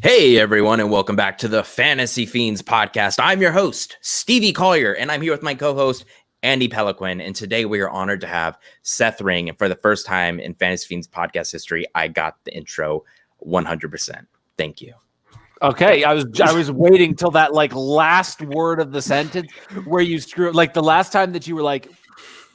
Hey everyone, and welcome back to the Fantasy Fiends podcast. I'm your host, Stevie Collier, and I'm here with my co-host, Andy Peliquin. And today we are honored to have Seth Ring. And for the first time in Fantasy Fiends podcast history, I got the intro 100%. Thank you. Okay, I was waiting till that last word of the sentence where you screw the last time that you were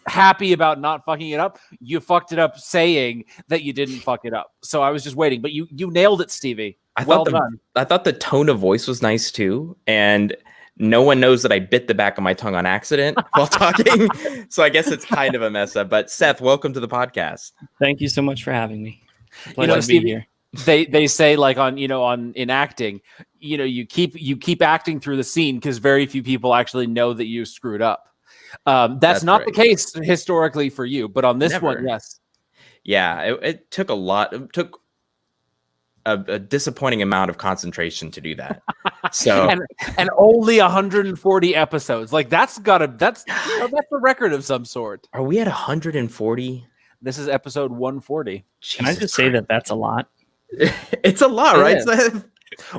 happy about not fucking it up, you fucked it up saying that you didn't fuck it up. So I was just waiting, but you nailed it, Stevie. Well done. I thought the tone of voice was nice too, and no one knows that I bit the back of my tongue on accident while talking. So I guess it's kind of a mess up. But Seth, welcome to the podcast. Thank you so much for having me. Pleasure to be here. They say in acting, you keep acting through the scene because very few people actually know that you screwed up. That's not right. The case historically for you, but on this one, yes. Yeah, it took a lot. It took a disappointing amount of concentration to do that. So and only 140 episodes. That's a record of some sort. Are we at 140? This is episode 140. Can I just say that that's a lot? It's a lot, right?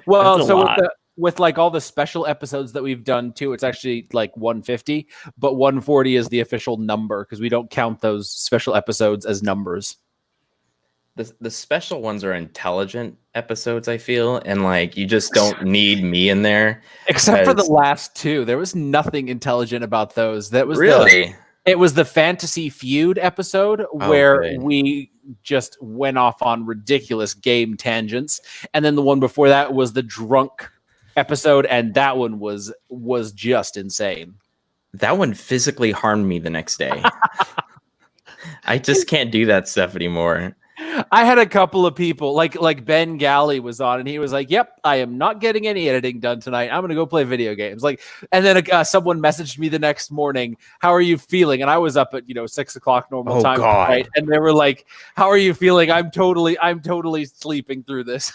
Well, so with all the special episodes that we've done too, it's actually 150, but 140 is the official number because we don't count those special episodes as numbers. The special ones are intelligent episodes, I feel, and you just don't need me in there. Except for the last two. There was nothing intelligent about those. That was really it was the Fantasy Feud episode where we just went off on ridiculous game tangents. And then the one before that was the drunk episode, and that one was just insane. That one physically harmed me the next day. I just can't do that stuff anymore. I had a couple of people like Ben Galley was on, and he was like, "Yep, I am not getting any editing done tonight. I'm going to go play video games." And then someone messaged me the next morning, "How are you feeling?" And I was up at 6 o'clock normal time, right? And they were like, "How are you feeling?" I'm totally sleeping through this.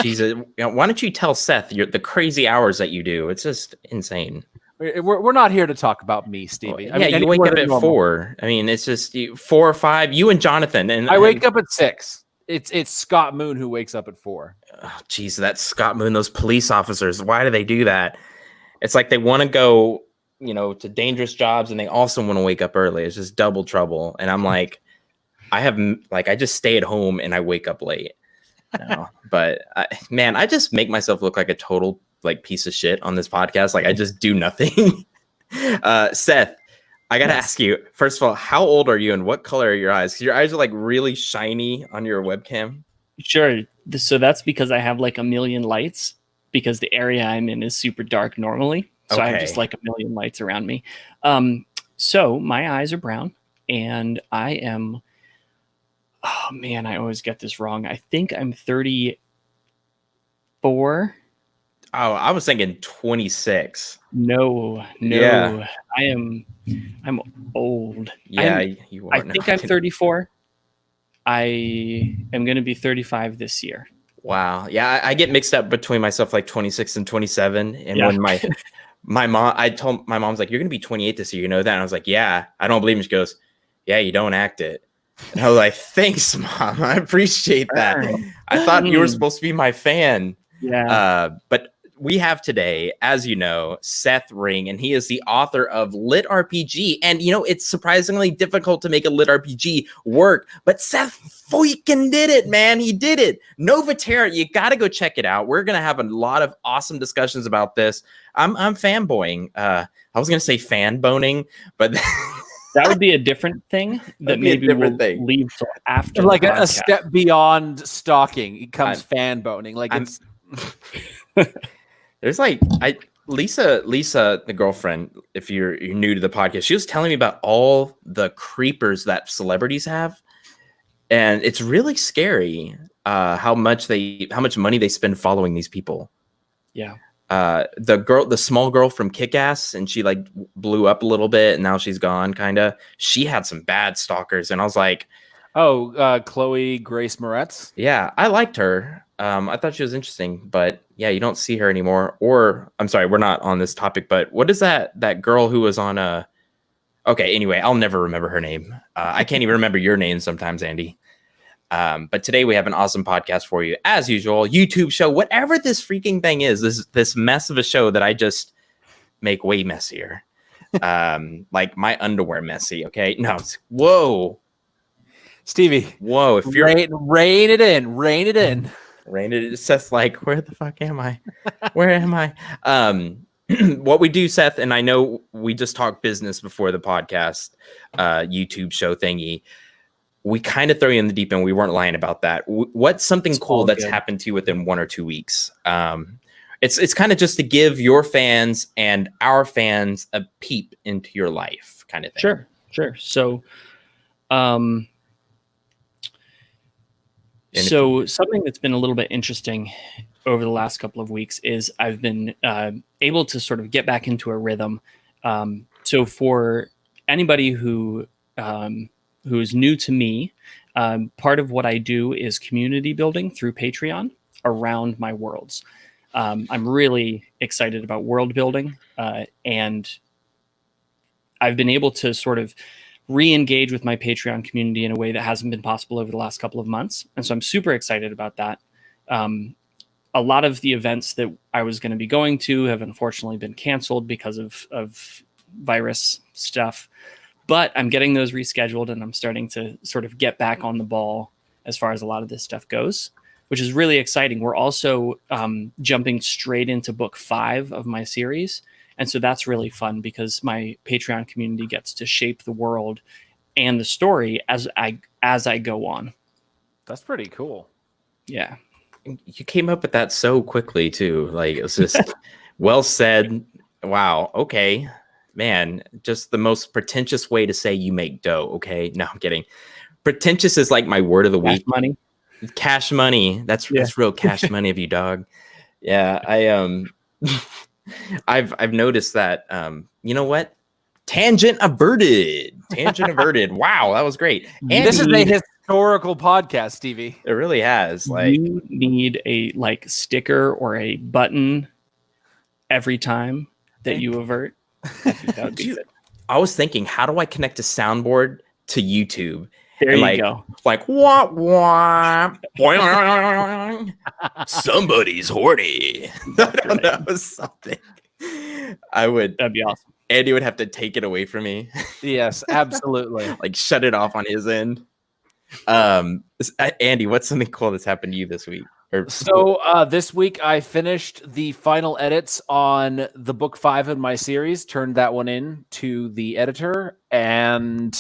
Jesus, why don't you tell Seth the crazy hours that you do? It's just insane. We're not here to talk about me, Stevie. I mean, you wake up at 4. I mean, it's just 4 or 5. You and Jonathan, and I wake up at 6. It's Scott Moon who wakes up at 4. Oh, geez, that's Scott Moon. Those police officers. Why do they do that? It's like they want to go, to dangerous jobs, and they also want to wake up early. It's just double trouble. And I'm like, I just stay at home and I wake up late. But I just make myself look like a total piece of shit on this podcast. I just do nothing. Seth, I gotta ask you, first of all, how old are you and what color are your eyes? Because your eyes are really shiny on your webcam. Sure. So that's because I have a million lights because the area I'm in is super dark normally. So I have just a million lights around me. So my eyes are brown, and I am, oh man, I always get this wrong. I think I'm 34. Oh, I was thinking 26. No. Yeah. I'm old. Yeah, you are. I think I'm 34. I am going to be 35 this year. Wow. Yeah, I get mixed up between myself 26 and 27. And when my mom, I told my mom's you're going to be 28 this year, you know that? And I was like, yeah, I don't believe me. She goes, yeah, you don't act it. And I was like, thanks, Mom. I appreciate that. I thought you were supposed to be my fan. Yeah. But we have today, as you know, Seth Ring, and he is the author of Lit RPG. And, it's surprisingly difficult to make a Lit RPG work, but Seth freaking did it, man. He did it. Nova Terra, you got to go check it out. We're going to have a lot of awesome discussions about this. I'm fanboying. I was going to say fanboning, but... That would be a different thing that maybe we'll leave till after. A step beyond stalking. It comes fanboning. It's... There's Lisa, the girlfriend, if you're new to the podcast, she was telling me about all the creepers that celebrities have. And it's really scary how much money they spend following these people. Yeah. The small girl from Kick-Ass, and she blew up a little bit and now she's gone kind of. She had some bad stalkers, and I was like, Chloe Grace Moretz. Yeah, I liked her. I thought she was interesting, but yeah, you don't see her anymore. Or I'm sorry, we're not on this topic, but what is that girl who was on okay, anyway, I'll never remember her name. I can't even remember your name sometimes, Andy. But today we have an awesome podcast for you, as usual. YouTube show, whatever this freaking thing is, this mess of a show that I just make way messier. Like my underwear messy. Okay, no, whoa, Stevie. Whoa, if you're rein it in, rein it in. Rain it. Seth's like, where the fuck am I? Where am I? What we do, Seth, and I know we just talked business before the podcast, YouTube show thingy. We kind of throw you in the deep end. We weren't lying about that. What's something cool that's happened to you within 1 or 2 weeks? It's kind of just to give your fans and our fans a peep into your life, kind of thing. Sure. So, so something that's been a little bit interesting over the last couple of weeks is I've been able to sort of get back into a rhythm. So for anybody who is new to me, part of what I do is community building through Patreon around my worlds. I'm really excited about world building, and I've been able to sort of re-engage with my Patreon community in a way that hasn't been possible over the last couple of months. And so I'm super excited about that. A lot of the events that I was going to be going to have unfortunately been canceled because of virus stuff, but I'm getting those rescheduled and I'm starting to sort of get back on the ball as far as a lot of this stuff goes, which is really exciting. We're also jumping straight into book 5 of my series. And so that's really fun because my Patreon community gets to shape the world and the story as I go on. That's pretty cool. Yeah. You came up with that so quickly too. Like, it's just well said. Wow. Okay, man. Just the most pretentious way to say you make dough. Okay. No, I'm kidding. Pretentious is like my word of the week. Money. Cash money. That's real cash money of you, dog. Yeah. I've noticed that. You know what? Tangent averted. Wow, that was great. Andy, this is a historical podcast, Stevie. It really has. Like, you need a sticker or a button every time that you avert. I think that would be good. I was thinking, how do I connect a soundboard to YouTube? There you go. Like, wah, wah, somebody's horny. I don't know, something. That'd be awesome. Andy would have to take it away from me. Yes, absolutely. Like, shut it off on his end. Andy, what's something cool that's happened to you this week? So this week I finished the final edits on the book 5 in my series, turned that one in to the editor, and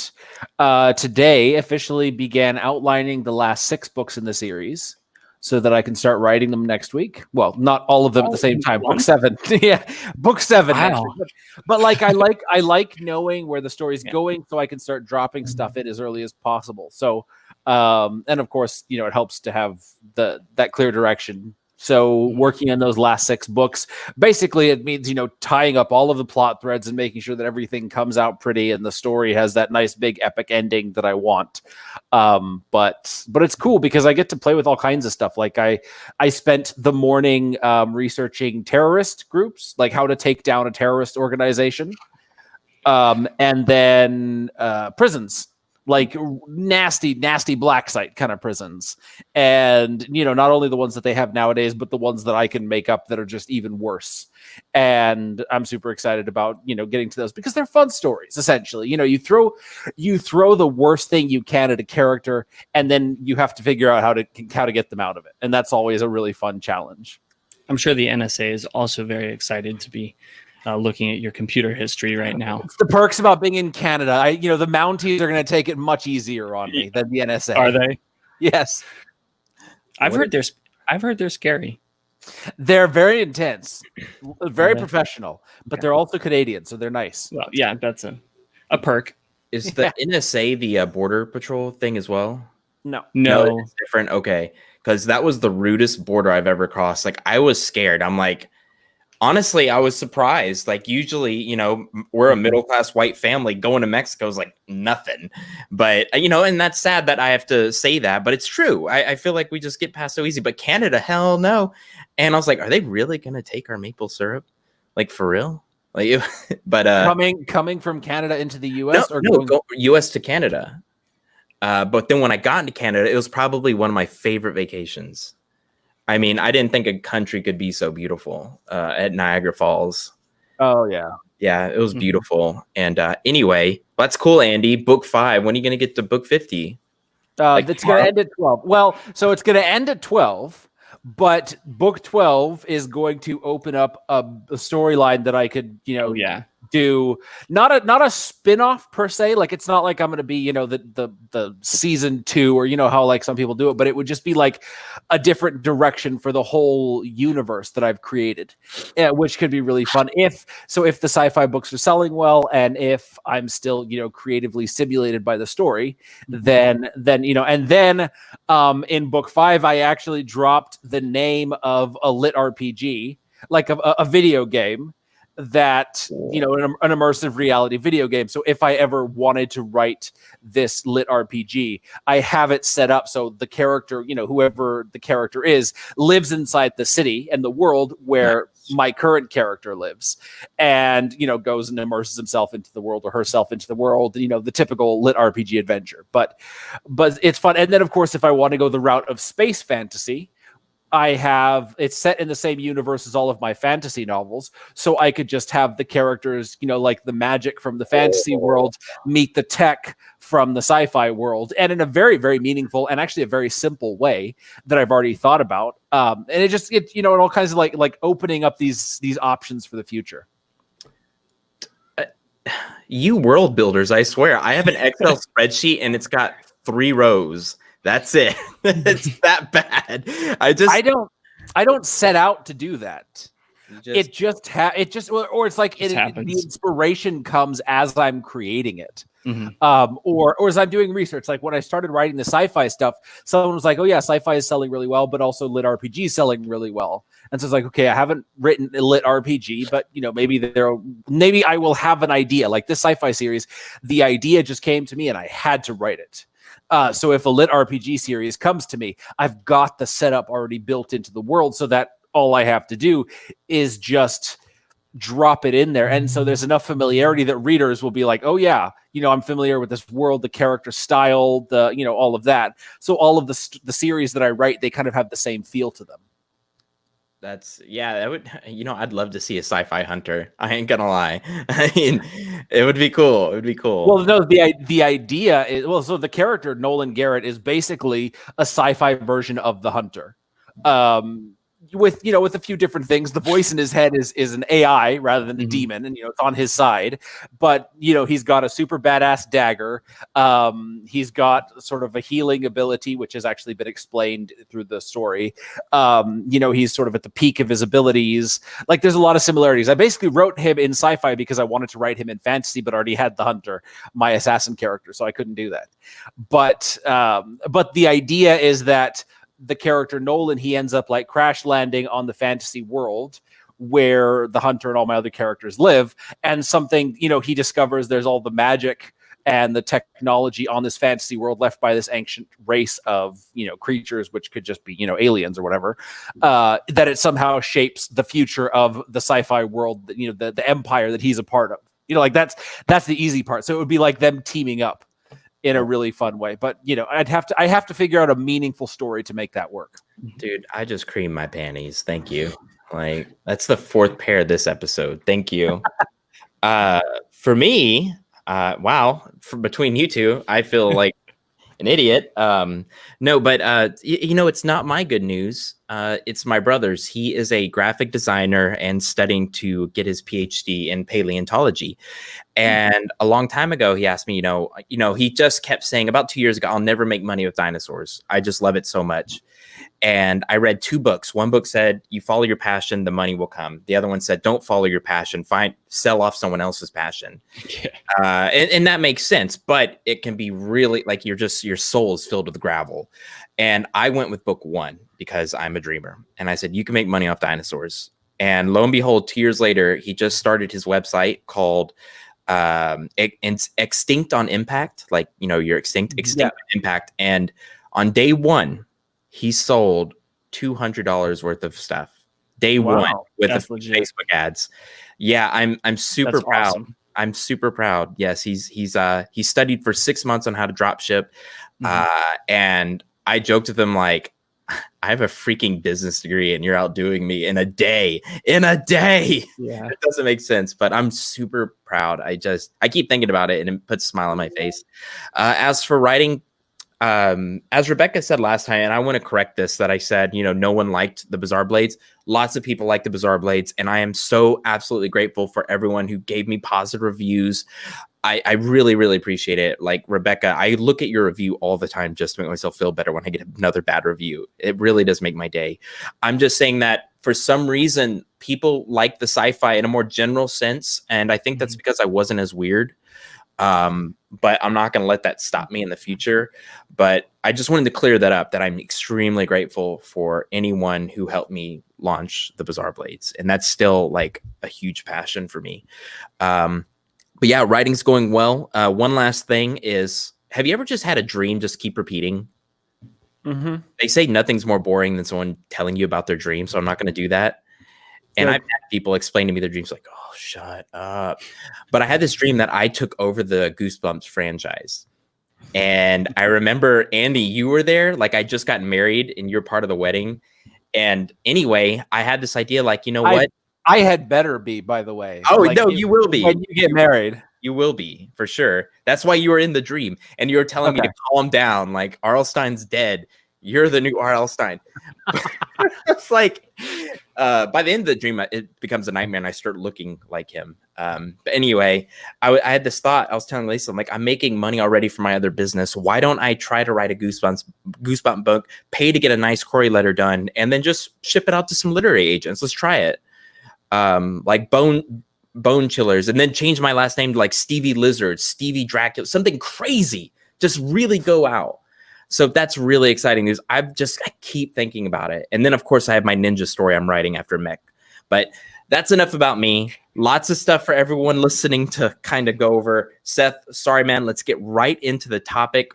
today officially began outlining the last 6 books in the series so that I can start writing them next week. Well, not all of them at the same time. Book 7. Yeah, book 7 next week. But like I like knowing where the story's going so I can start dropping stuff in as early as possible. So and of course, it helps to have that clear direction. So working on those last 6 books, basically it means, tying up all of the plot threads and making sure that everything comes out pretty and the story has that nice big epic ending that I want. But it's cool because I get to play with all kinds of stuff. Like I spent the morning researching terrorist groups, like how to take down a terrorist organization, and then prisons. Like nasty black site kind of prisons. And, not only the ones that they have nowadays, but the ones that I can make up that are just even worse. And I'm super excited about, getting to those because they're fun stories, essentially. You throw the worst thing you can at a character and then you have to figure out how to get them out of it. And that's always a really fun challenge. I'm sure the NSA is also very excited to be looking at your computer history right now. It's the perks about being in Canada. The Mounties are going to take it much easier on me than the NSA. Are they? Yes. I've heard they're scary. They're very intense, very professional, but they're also Canadian, so they're nice. Well, yeah, that's a perk. Is the NSA the border patrol thing as well? No, it's different. Okay, because that was the rudest border I've ever crossed. Like, I was scared. I'm like, honestly, I was surprised. Like, usually, we're a middle-class white family. Going to Mexico is like nothing. But, and that's sad that I have to say that, but it's true. I feel like we just get past so easy. But Canada, hell no. And I was like, are they really going to take our maple syrup? Like, for real? Like, but coming from Canada into the U.S. No, go U.S. to Canada. But then when I got into Canada, it was probably one of my favorite vacations. I mean, I didn't think a country could be so beautiful at Niagara Falls. Oh yeah. Yeah, it was beautiful. And anyway, that's cool, Andy. Book 5. When are you going to get to book 50? It's going to end at 12. Well, so it's going to end at 12, but book 12 is going to open up a storyline that I could, do not a spin-off per se. Like, it's not like I'm going to be, the season 2 or how like some people do it, but it would just be like a different direction for the whole universe that I've created, which could be really fun if the sci-fi books are selling well, and if I'm still, creatively stimulated by the story, then in book 5, I actually dropped the name of a lit RPG, like a video game that, an immersive reality video game. So if I ever wanted to write this lit RPG, I have it set up so the character, whoever the character is, lives inside the city and the world where my current character lives, and goes and immerses himself into the world, or herself into the world, the typical lit RPG adventure. But it's fun. And then of course, if I want to go the route of space fantasy, it's set in the same universe as all of my fantasy novels, so I could just have the characters, like the magic from the fantasy world meet the tech from the sci-fi world, and in a very, very meaningful and actually a very simple way that I've already thought about. And it all kinds of like opening up these options for the future. You world builders, I swear. I have an Excel spreadsheet and it's got 3 rows. That's it. It's that bad. I don't set out to do that. Or it's like the inspiration comes as I'm creating it. Or as I'm doing research. Like when I started writing the sci-fi stuff, someone was like, "Oh yeah, sci-fi is selling really well, but also lit RPG is selling really well." And so it's like, okay, I haven't written a lit RPG, but maybe I will have an idea. Like this sci-fi series, the idea just came to me and I had to write it. So if a lit RPG series comes to me, I've got the setup already built into the world, so that all I have to do is just drop it in there. And so there's enough familiarity that readers will be like, oh yeah, I'm familiar with this world, the character style, all of that. So all of the series that I write, they kind of have the same feel to them. That would, I'd love to see a sci-fi hunter. I ain't gonna lie. I mean, it would be cool. It would be cool. Well, no, the idea is, so the character Nolan Garrett is basically a sci-fi version of the hunter. With a few different things. The voice in his head is an AI rather than a demon, and it's on his side. But he's got a super badass dagger. He's got sort of a healing ability, which has actually been explained through the story. He's sort of at the peak of his abilities. Like there's a lot of similarities. I basically wrote him in sci-fi because I wanted to write him in fantasy, but already had the hunter, my assassin character, so I couldn't do that. But the idea is that the character Nolan, he ends up like crash landing on the fantasy world where the hunter and all my other characters live. And something, he discovers there's all the magic and the technology on this fantasy world left by this ancient race of, creatures, which could just be, aliens or whatever, that it somehow shapes the future of the sci-fi world, the empire that he's a part of. That's the easy part. So it would be like them teaming up in a really fun way, but I have to figure out a meaningful story to make that work. Dude, I just creamed my panties. Thank you. Like that's the 4th pair this episode. Thank you. For me, between you two, I feel like an idiot. No, but it's not my good news. It's my brother's. He is a graphic designer and studying to get his PhD in paleontology. And a long time ago, he asked me, he just kept saying about 2 years ago, I'll never make money with dinosaurs. I just love it so much. And I read 2 books. One book said, you follow your passion, the money will come. The other one said, don't follow your passion, sell off someone else's passion. Yeah. And that makes sense, but it can be really like your soul is filled with gravel. And I went with book 1 because I'm a dreamer. And I said, you can make money off dinosaurs. And lo and behold, 2 years later, he just started his website called Extinct on Impact. Like, you're extinct on impact. And on day 1, he sold $200 worth of stuff. Day 1 with the Facebook ads. Yeah, I'm super proud. Awesome. I'm super proud. Yes, he studied for 6 months on how to drop ship. And I joked with him like, I have a freaking business degree and you're outdoing me in a day. Yeah. It doesn't make sense, but I'm super proud. I keep thinking about it and it puts a smile on my face. As for writing, as Rebecca said last time, and I want to correct this, that I said, no one liked the Bizarre Blades. Lots of people like the Bizarre Blades, and I am so absolutely grateful for everyone who gave me positive reviews. I really, really appreciate it. Like Rebecca, I look at your review all the time just to make myself feel better when I get another bad review. It really does make my day. I'm just saying that for some reason, people like the sci-fi in a more general sense, and I think that's because I wasn't as weird. But I'm not going to let that stop me in the future. But I just wanted to clear that up, that I'm extremely grateful for anyone who helped me launch the Bizarre Blades. And that's still like a huge passion for me. But yeah, writing's going well. One last thing is, have you ever just had a dream just keep repeating? They say nothing's more boring than someone telling you about their dream. So I'm not going to do that. And I've had people explain to me their dreams like, oh, shut up. But I had this dream that I took over the Goosebumps franchise. And I remember, Andy, you were there. Like, I just got married and you're part of the wedding. And anyway, I had this idea like, you know what? I had better be, by the way. Oh, like, no, you will be. When you get married. You will be, for sure. That's why you were in the dream. And you were telling me to calm down. Like, R.L. Stein's dead. You're the new R.L. Stein. It's like, by the end of the dream, it becomes a nightmare and I start looking like him. But anyway, I had this thought. I was telling Lisa, I'm like, I'm making money already for my other business. Why don't I try to write a Goosebump book, pay to get a nice query letter done, and then just ship it out to some literary agents? Let's try it. Like Bone Chillers, and then change my last name to like Stevie Lizard, Stevie Dracula, something crazy. Just really go out. So that's really exciting news. I keep thinking about it. And then, of course, I have my ninja story I'm writing after Mech. But that's enough about me. Lots of stuff for everyone listening to kind of go over. Seth, sorry, man. Let's get right into the topic.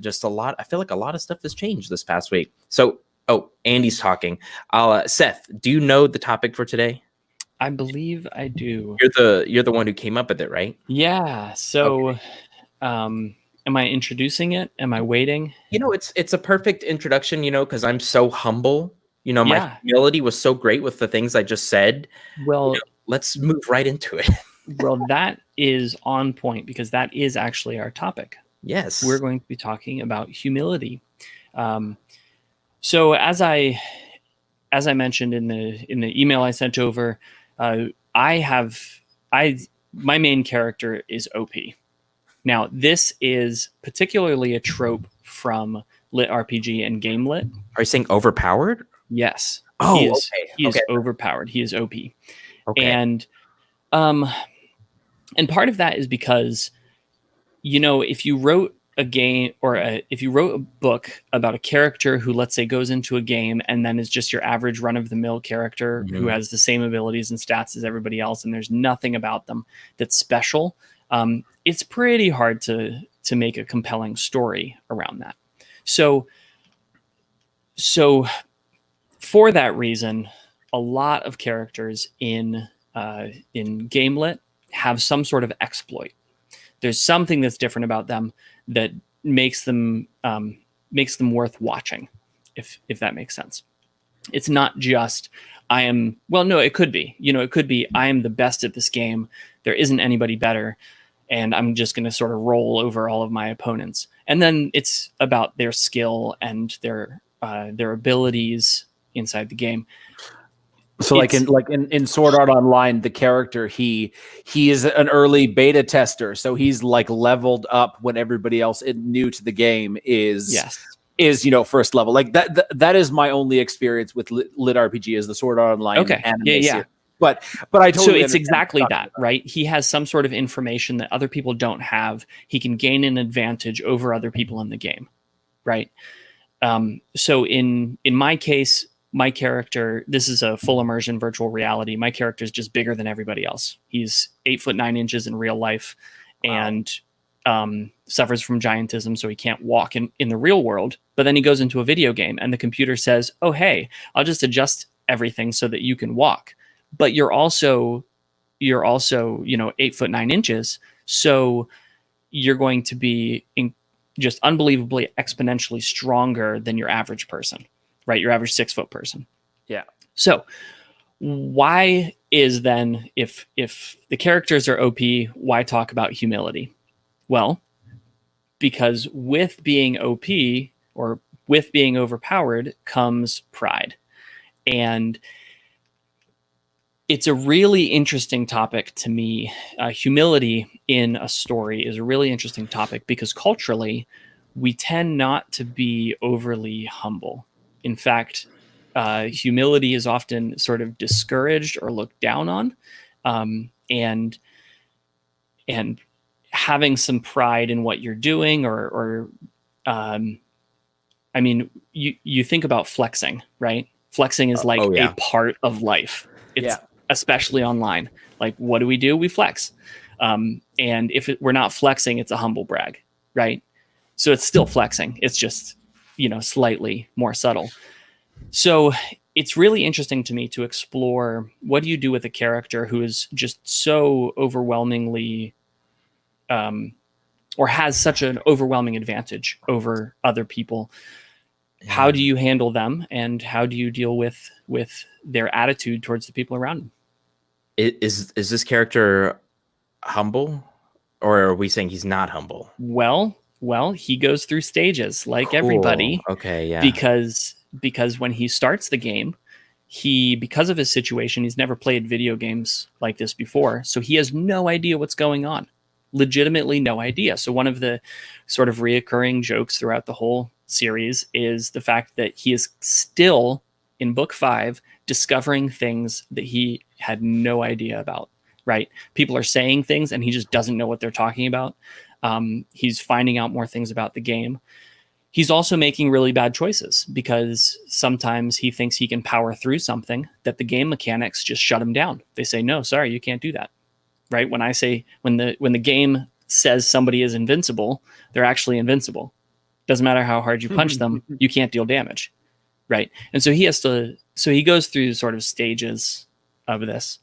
Just a lot. I feel like a lot of stuff has changed this past week. So, Andy's talking. Seth, do you know the topic for today? I believe I do. You're the one who came up with it, right? Yeah. So, am I introducing it? Am I waiting? It's a perfect introduction, because I'm so humble. My humility was so great with the things I just said. Well, let's move right into it. Well, that is on point because that is actually our topic. Yes. We're going to be talking about humility. So as I mentioned in the email I sent over, my main character is OP. Now, this is particularly a trope from Lit RPG and Game Lit. Are you saying overpowered? Yes. Oh, he is overpowered. He is OP. Okay. And part of that is because, if you wrote a game or if you wrote a book about a character who, let's say, goes into a game and then is just your average run-of-the-mill character who has the same abilities and stats as everybody else, and there's nothing about them that's special, it's pretty hard to make a compelling story around that. So for that reason, a lot of characters in Gamelit have some sort of exploit. There's something that's different about them that makes them worth watching, if that makes sense. It's not just it could be. It could be I am the best at this game. There isn't anybody better, and I'm just going to sort of roll over all of my opponents. And then it's about their skill and their abilities inside the game. So in Sword Art Online, the character he is an early beta tester, so he's like leveled up when everybody else new to the game is first level. Like that is my only experience with Lit RPG is the Sword Art Online anime series. But I totally so it's exactly that, right? He has some sort of information that other people don't have. He can gain an advantage over other people in the game, right? So in my case, my character, this is a full immersion virtual reality. My character is just bigger than everybody else. He's 8'9" in real life and suffers from giantism, so he can't walk in the real world. But then he goes into a video game and the computer says, oh, hey, I'll just adjust everything so that you can walk. But you're also 8'9", so you're going to be just unbelievably exponentially stronger than your average person, right? Your average 6-foot person. Yeah. So why is then, if the characters are OP, why talk about humility? Well, because with being OP or with being overpowered comes pride. And it's a really interesting topic to me. Humility in a story is a really interesting topic because culturally, we tend not to be overly humble. In fact, humility is often sort of discouraged or looked down on, and having some pride in what you're doing, or I mean, you think about flexing, right? Flexing is like a part of life. It's especially online. Like, what do? We flex. And if we're not flexing, it's a humble brag, right? So it's still flexing. It's just, slightly more subtle. So it's really interesting to me to explore, what do you do with a character who is just so overwhelmingly, or has such an overwhelming advantage over other people? How do you handle them, and how do you deal with their attitude towards the people around them? Is this character humble, or are we saying he's not humble? Well, he goes through stages like everybody. Okay, yeah. Because when he starts the game, because of his situation, he's never played video games like this before, so he has no idea what's going on. Legitimately no idea. So one of the sort of reoccurring jokes throughout the whole series is the fact that he is still in book 5 discovering things that he had no idea about, right? People are saying things and he just doesn't know what they're talking about. He's finding out more things about the game. He's also making really bad choices because sometimes he thinks he can power through something that the game mechanics just shut him down. They say, no, sorry, you can't do that. Right? When the game says somebody is invincible, they're actually invincible. Doesn't matter how hard you punch them, you can't deal damage. Right? And so he goes through sort of stages of this.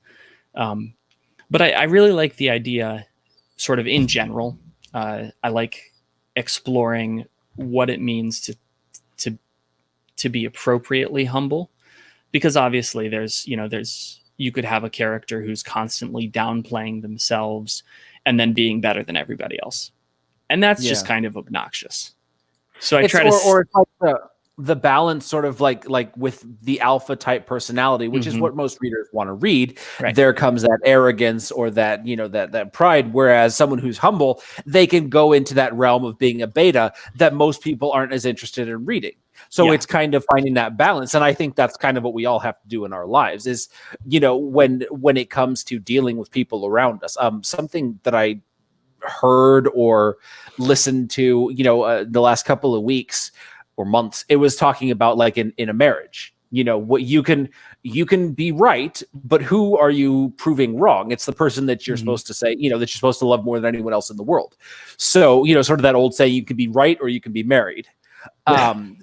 But I really like the idea sort of in general. I like exploring what it means to be appropriately humble, because obviously there's you could have a character who's constantly downplaying themselves and then being better than everybody else. And that's just kind of obnoxious. So I try to... Or it's like the balance sort of like with the alpha type personality, which is what most readers want to read. Right. There comes that arrogance or that, that pride. Whereas someone who's humble, they can go into that realm of being a beta that most people aren't as interested in reading. So it's kind of finding that balance. And I think that's kind of what we all have to do in our lives is, when it comes to dealing with people around us. Something that I heard or listened to, the last couple of weeks or months, it was talking about like in a marriage, what you can be right, but who are you proving wrong? It's the person that you're supposed to say, that you're supposed to love more than anyone else in the world. So, sort of that old saying, you can be right or you can be married. To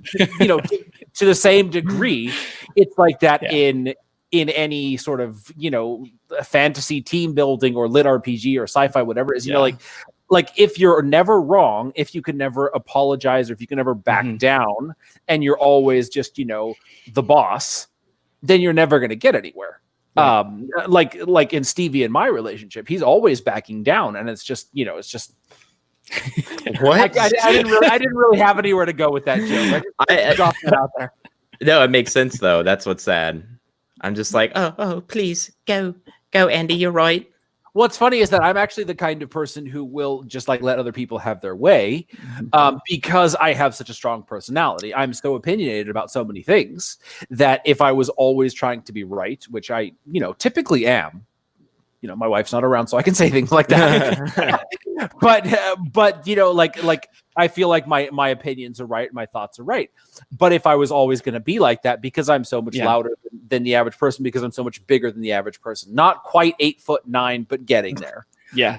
the same degree, it's like that in any sort of, fantasy team building or lit RPG or sci-fi, whatever it is, like if you're never wrong, if you can never apologize or if you can never back down and you're always just, the boss, then you're never going to get anywhere. Right. Like in Stevie and my relationship, he's always backing down and it's just, it's just, what? I didn't really have anywhere to go with that joke. I just dropped that out there. No, it makes sense though. That's what's sad. I'm just like, oh, please go, Andy. You're right. What's funny is that I'm actually the kind of person who will just like let other people have their way, because I have such a strong personality. I'm so opinionated about so many things that if I was always trying to be right, which I, typically am. My wife's not around, so I can say things like that. but like I feel like my opinions are right, my thoughts are right. But if I was always going to be like that, because I'm so much louder than the average person, because I'm so much bigger than the average person, not quite 8'9", but getting there. Yeah.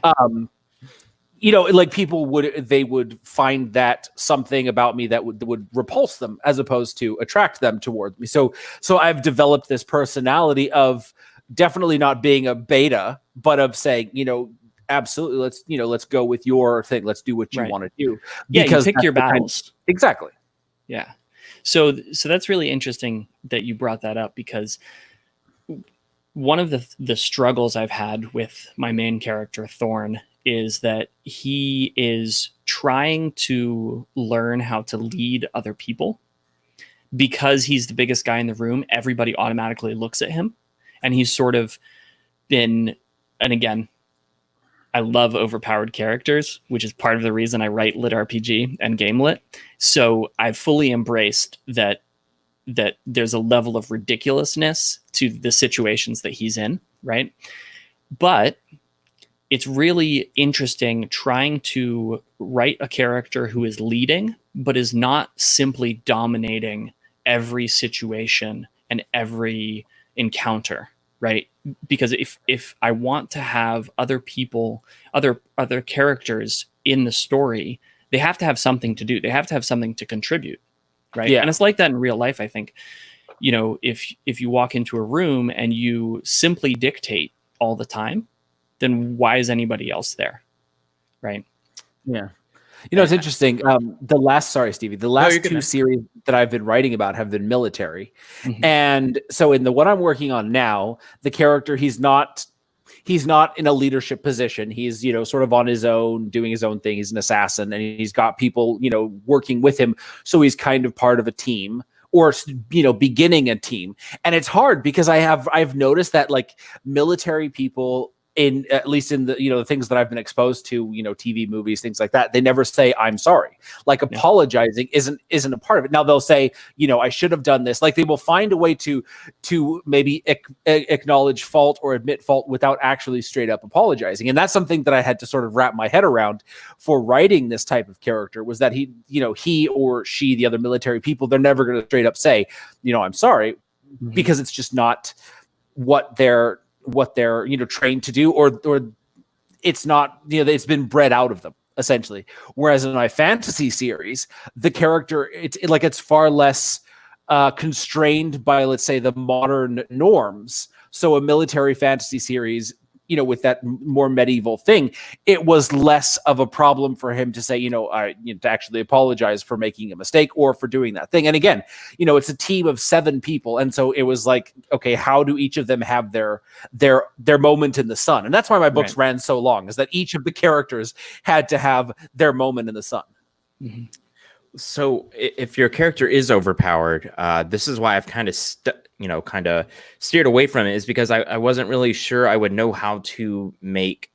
Like people would find that something about me that would repulse them as opposed to attract them towards me. So I've developed this personality of definitely not being a beta, but of saying, absolutely, let's go with your thing. Let's do what you Right. want to do. Yeah, you Because pick that's your the kind- battles. exactly. Yeah. So that's really interesting that you brought that up, because one of the struggles I've had with my main character Thorn is that he is trying to learn how to lead other people. Because he's the biggest guy in the room, everybody automatically looks at him, and he's sort of been, and again, I love overpowered characters, which is part of the reason I write lit RPG and game lit. So I've fully embraced that there's a level of ridiculousness to the situations that he's in, right? But it's really interesting trying to write a character who is leading, but is not simply dominating every situation and every encounter, right? Because if I want to have other people, other characters in the story, they have to have something to do. They have to have something to contribute, right? Yeah. And it's like that in real life, I think. You know, if you walk into a room and you simply dictate all the time, then why is anybody else there, right? Yeah. You know, it's interesting. Sorry, Stevie. The last two series that I've been writing about have been military. Mhm. And so in the one I'm working on now, the character, he's not in a leadership position. He's, sort of on his own, doing his own thing. He's an assassin, and he's got people, working with him. So he's kind of part of a team, or, beginning a team. And it's hard because I've noticed that, like, military people, at least in the the things that I've been exposed to, TV, movies, things like that, they never say I'm sorry. Like, apologizing isn't a part of it. Now they'll say, I should have done this. Like, they will find a way to maybe acknowledge fault or admit fault without actually straight up apologizing. And that's something that I had to sort of wrap my head around for writing this type of character, was that he or she, the other military people, they're never going to straight up say, I'm sorry, because it's just not what they're trained to do, or it's not, it's been bred out of them, essentially. Whereas in my fantasy series, the character, it's far less constrained by, let's say, the modern norms. So a military fantasy series, with that more medieval thing, it was less of a problem for him to say, to actually apologize for making a mistake or for doing that thing. And again, it's a team of 7 people. And so it was like, okay, how do each of them have their moment in the sun? And that's why my books ran so long, is that each of the characters had to have their moment in the sun. Mm-hmm. So if your character is overpowered, this is why I've kind of steered away from it, is because I wasn't really sure I would know how to make,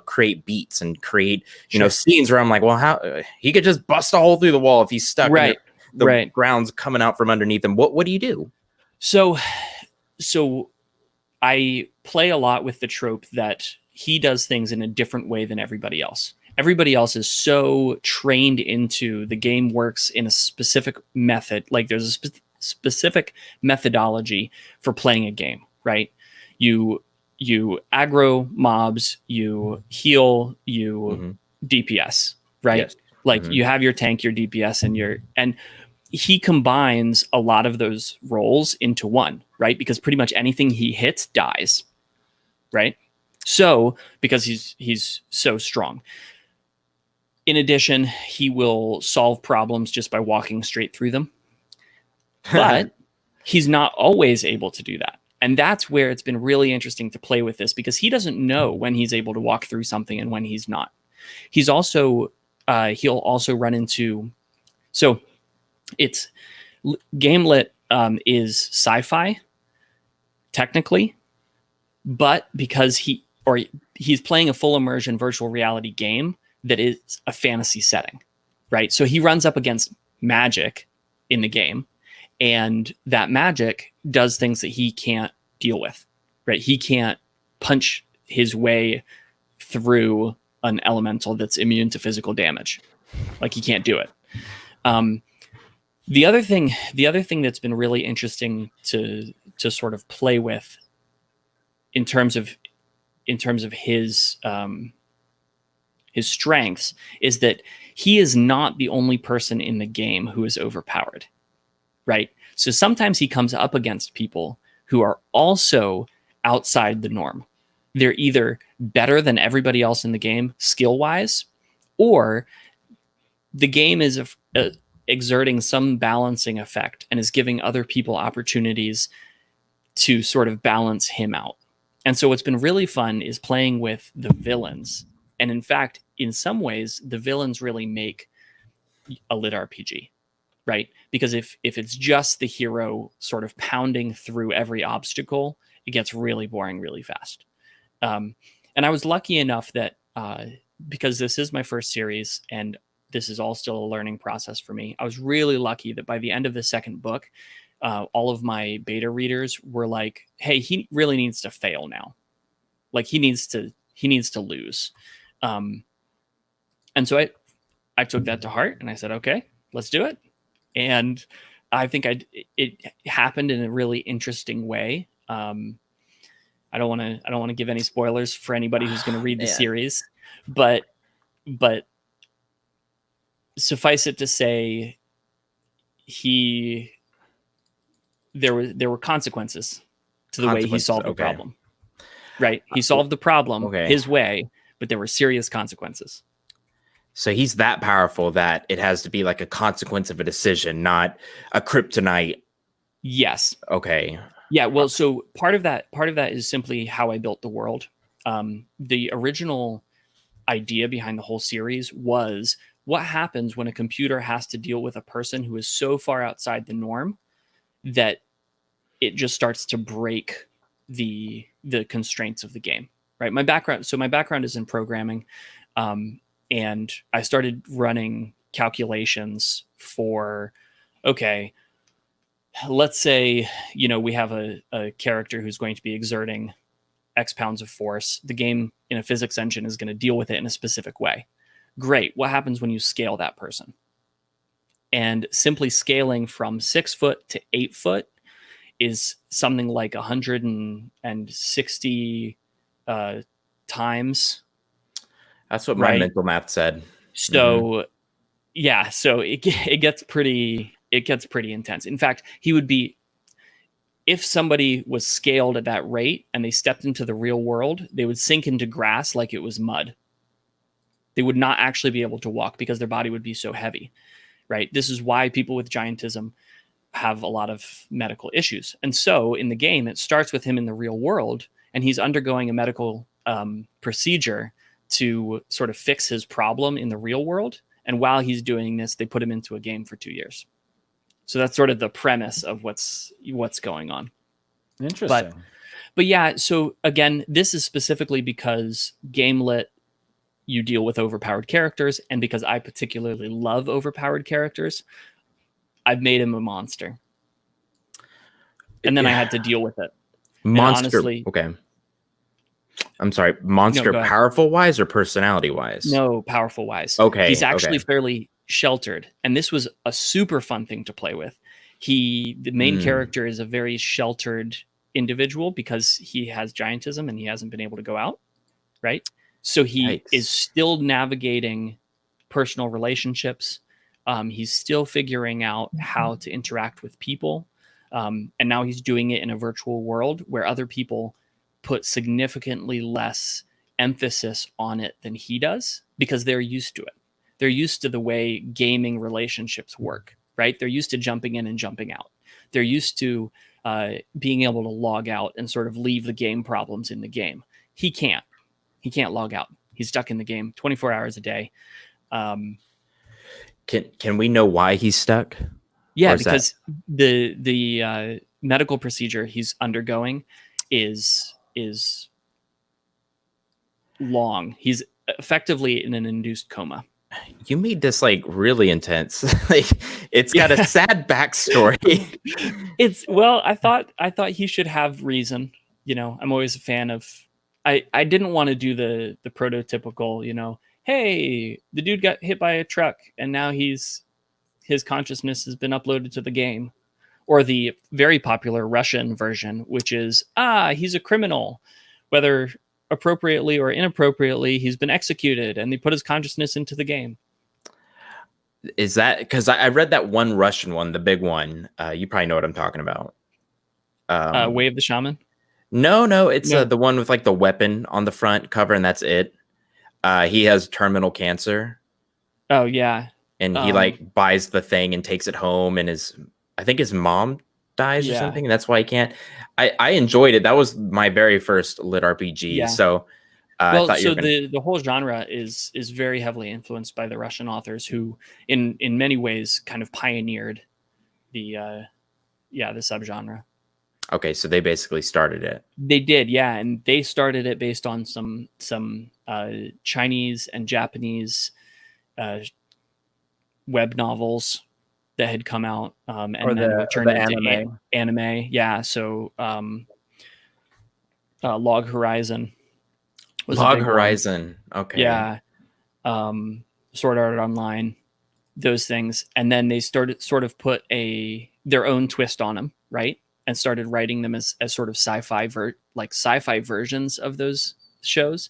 create beats and create, scenes where I'm like, well, how he could just bust a hole through the wall if he's stuck. Right. The ground's coming out from underneath him. What do you do? So I play a lot with the trope that he does things in a different way than everybody else. Everybody else is so trained into the game works in a specific method. Like, there's a specific methodology for playing a game, right? You aggro mobs, you heal, you DPS, right? Yes. Like, you have your tank, your DPS, and he combines a lot of those roles into one, right? Because pretty much anything he hits dies, right? So, because he's so strong. In addition, he will solve problems just by walking straight through them. But he's not always able to do that. And that's where it's been really interesting to play with this, because he doesn't know when he's able to walk through something and when he's not. He's also, he'll also run into, so it's Gamelit is sci-fi, technically, but because he's playing a full immersion virtual reality game that is a fantasy setting, right? So he runs up against magic in the game, and that magic does things that he can't deal with, right? He can't punch his way through an elemental that's immune to physical damage. Like, he can't do it. The other thing that's been really interesting to sort of play with in terms of his strengths is that he is not the only person in the game who is overpowered, right? So sometimes he comes up against people who are also outside the norm. They're either better than everybody else in the game skill wise, or the game is exerting some balancing effect and is giving other people opportunities to sort of balance him out. And so what's been really fun is playing with the villains. And in fact, in some ways, the villains really make a lit RPG, right? Because if it's just the hero sort of pounding through every obstacle, it gets really boring really fast. And I was lucky enough that because this is my first series and this is all still a learning process for me, I was really lucky that by the end of the second book, all of my beta readers were like, hey, he really needs to fail now. Like he needs to lose. And so I took that to heart and I said, okay, let's do it. And I think it happened in a really interesting way. I don't want to give any spoilers for anybody who's going to read the series, but suffice it to say, there were consequences to the way he solved the problem. Right? He solved the problem his way, but there were serious consequences. So he's that powerful that it has to be like a consequence of a decision, not a kryptonite. Yes. Okay. Yeah. Well, so part of that is simply how I built the world. The original idea behind the whole series was what happens when a computer has to deal with a person who is so far outside the norm that it just starts to break the constraints of the game. Right. My background is in programming. And I started running calculations for, okay, let's say, we have a character who's going to be exerting X pounds of force. The game in a physics engine is going to deal with it in a specific way. Great. What happens when you scale that person? And simply scaling from 6 foot to 8 foot is something like 160 times. That's what my mental math said. So, yeah, so it gets pretty intense. In fact, he would be, if somebody was scaled at that rate and they stepped into the real world, they would sink into grass like it was mud. They would not actually be able to walk because their body would be so heavy, right? This is why people with giantism have a lot of medical issues. And so in the game, it starts with him in the real world, and he's undergoing a medical procedure to sort of fix his problem in the real world. And while he's doing this, they put him into a game for 2 years. So that's sort of the premise of what's going on. Interesting. But yeah, so again, this is specifically because Gamelit, you deal with overpowered characters, and because I particularly love overpowered characters, I've made him a monster. And then I had to deal with it. Monster. Honestly, okay. I'm sorry. Monster powerful wise or personality wise? No, powerful wise. Okay. He's actually fairly sheltered. And this was a super fun thing to play with. The main character is a very sheltered individual because he has giantism and he hasn't been able to go out. Right. So he is still navigating personal relationships. He's still figuring out how to interact with people. And now he's doing it in a virtual world where other people put significantly less emphasis on it than he does because they're used to it. They're used to the way gaming relationships work, right? They're used to jumping in and jumping out. They're used to being able to log out and sort of leave the game problems in the game. He can't log out. He's stuck in the game 24 hours a day. Can we know why he's stuck? Yeah, because the medical procedure he's undergoing is long. He's effectively in an induced coma. You made this like really intense. Like it's got a sad backstory. I thought he should have reason. I'm always a fan of. I didn't want to do the prototypical. Hey, the dude got hit by a truck and now his consciousness has been uploaded to the game, or the very popular Russian version, which is he's a criminal, whether appropriately or inappropriately, he's been executed and they put his consciousness into the game. Is that because I read that one Russian one, the big one? You probably know what I'm talking about. Way of the Shaman. No, it's No. the one with like the weapon on the front cover, and that's it. He has terminal cancer, Oh yeah. and he like buys the thing and takes it home, and I think his mom dies or Yeah. something, and that's why he can't. I enjoyed it. That was my very first lit RPG. Yeah. So I Well, thought you so were gonna. the whole genre is very heavily influenced by the Russian authors who, in many ways, kind of pioneered the the subgenre. Okay, so they basically started it. They did, yeah, and they started it based on some Chinese and Japanese uh, web novels that had come out, and Or then were turned the into anime. anime. Yeah, so Log Horizon was a Log big one. Horizon. Okay. Yeah, Sword Art Online, those things, and then they started sort of put their own twist on them, right? And started writing them as sort of sci-fi sci-fi versions of those shows,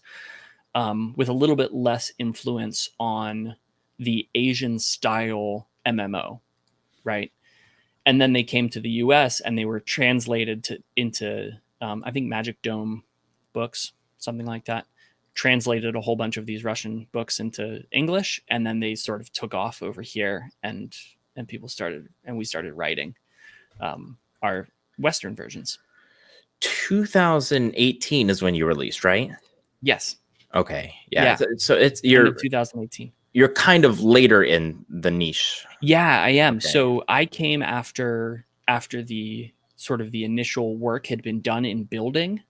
with a little bit less influence on the Asian style MMO, right? And then they came to the US and they were translated into I think Magic Dome books, something like that. Translated a whole bunch of these Russian books into English, and then they sort of took off over here, and we started writing our Western versions. 2018 is when you released, right? Yes. Okay. Yeah. Yeah. So it's End of 2018. You're kind of later in the niche. Yeah, I am. Okay. So I came after the sort of the initial work had been done in building.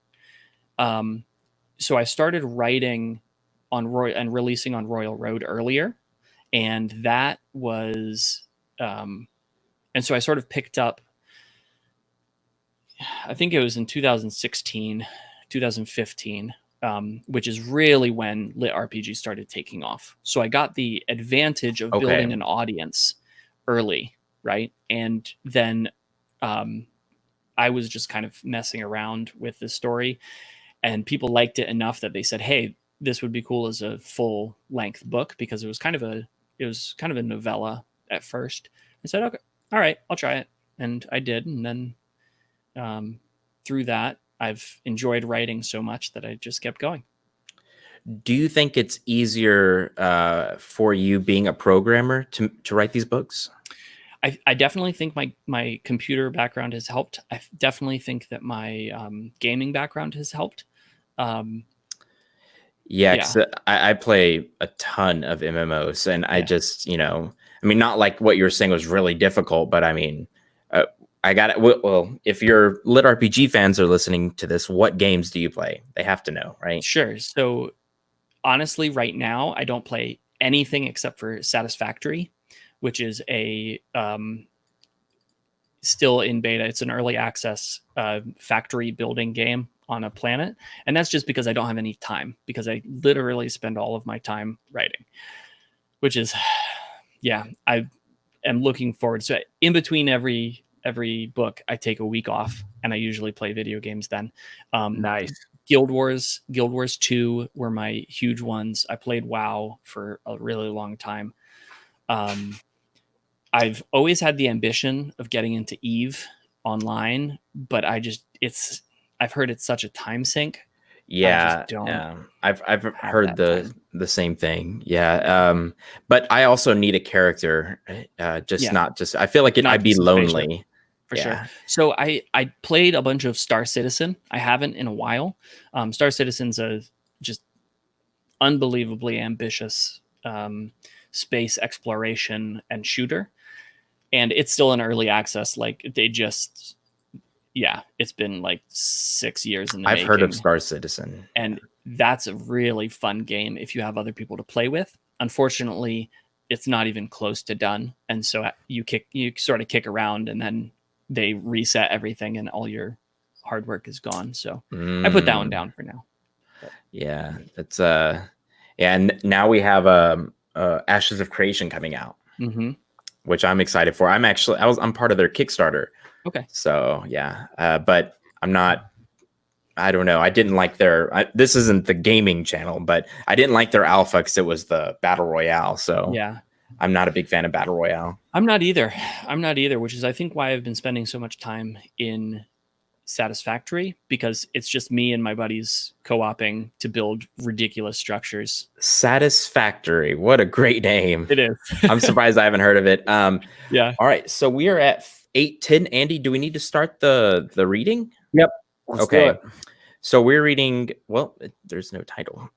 So I started writing on and releasing on Royal Road earlier, and that was, and so I sort of picked up. I think it was in 2016, 2015, which is really when lit RPG started taking off. So I got the advantage of building an audience early, right? And then I was just kind of messing around with the story, and people liked it enough that they said, "Hey, this would be cool as a full length book," because it was kind of a novella at first. I said, "Okay, all right, I'll try it," and I did, and then through that, I've enjoyed writing so much that I just kept going. Do you think it's easier for you being a programmer to write these books? I definitely think my computer background has helped. I definitely think that my gaming background has helped. Yeah. I play a ton of MMOs, and I just, I mean, not like what you were saying was really difficult, but I mean, I got it. Well, if your lit RPG fans are listening to this, what games do you play? They have to know, right? Sure. So honestly, right now, I don't play anything except for Satisfactory, which is a still in beta. It's an early access factory building game on a planet, and that's just because I don't have any time, because I literally spend all of my time writing, which is, yeah, I am looking forward. So in between every book, I take a week off, and I usually play video games then. Nice. Guild Wars 2 were my huge ones. I played WoW for a really long time. I've always had the ambition of getting into EVE online, but I've heard it's such a time sink. Yeah, I've heard the same thing. Yeah, but I also need a character. I feel like I'd be lonely. For sure. So I played a bunch of Star Citizen. I haven't in a while. Star Citizen's a just unbelievably ambitious space exploration and shooter, and it's still in early access. Like it's been like 6 years in the making. I've heard of Star Citizen, and that's a really fun game if you have other people to play with. Unfortunately, it's not even close to done, and so you sort of kick around, and then they reset everything, and all your hard work is gone. So I put that one down for now. But. Yeah, it's and now we have Ashes of Creation coming out, which I'm excited for. I'm part of their Kickstarter. Okay. So yeah, but I'm not. I don't know. I didn't like this isn't the gaming channel, but I didn't like their alpha because it was the battle royale. So yeah, I'm not a big fan of battle royale. I'm not either, which is I think why I've been spending so much time in satisfactory because it's just me and my buddies co-oping to build ridiculous structures. Satisfactory. What a great name. It is. I'm surprised I haven't heard of it. Yeah. All right. So we are at 8:10. Andy, do we need to start the reading? Yep. Let's do Okay. it. So we're reading. Well, there's no title.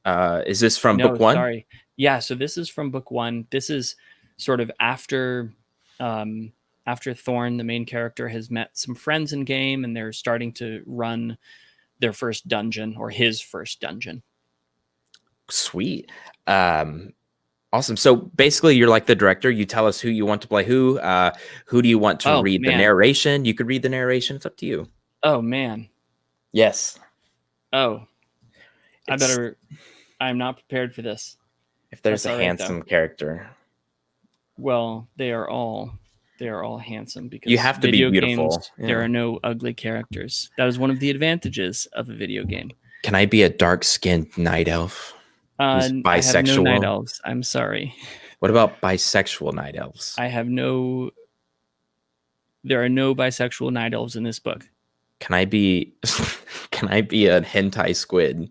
Is this from book one? Sorry. Yeah. So this is from book one. This is sort of after Thorn, the main character, has met some friends in game, and they're starting to run their first dungeon, or his first dungeon. Sweet. Awesome. So basically, you're like the director. You tell us who you want to play who. Who do you want to read the narration? You could read the narration. It's up to you. Oh, man. Yes. Oh. I'm not prepared for this. If there's a handsome character. Well, they are all handsome because you have to be beautiful. Games, there are no ugly characters. That is one of the advantages of a video game. Can I be a dark-skinned night elf? Who's bisexual? I have no night elves. I'm sorry. What about bisexual night elves? There are no bisexual night elves in this book. Can I be a hentai squid?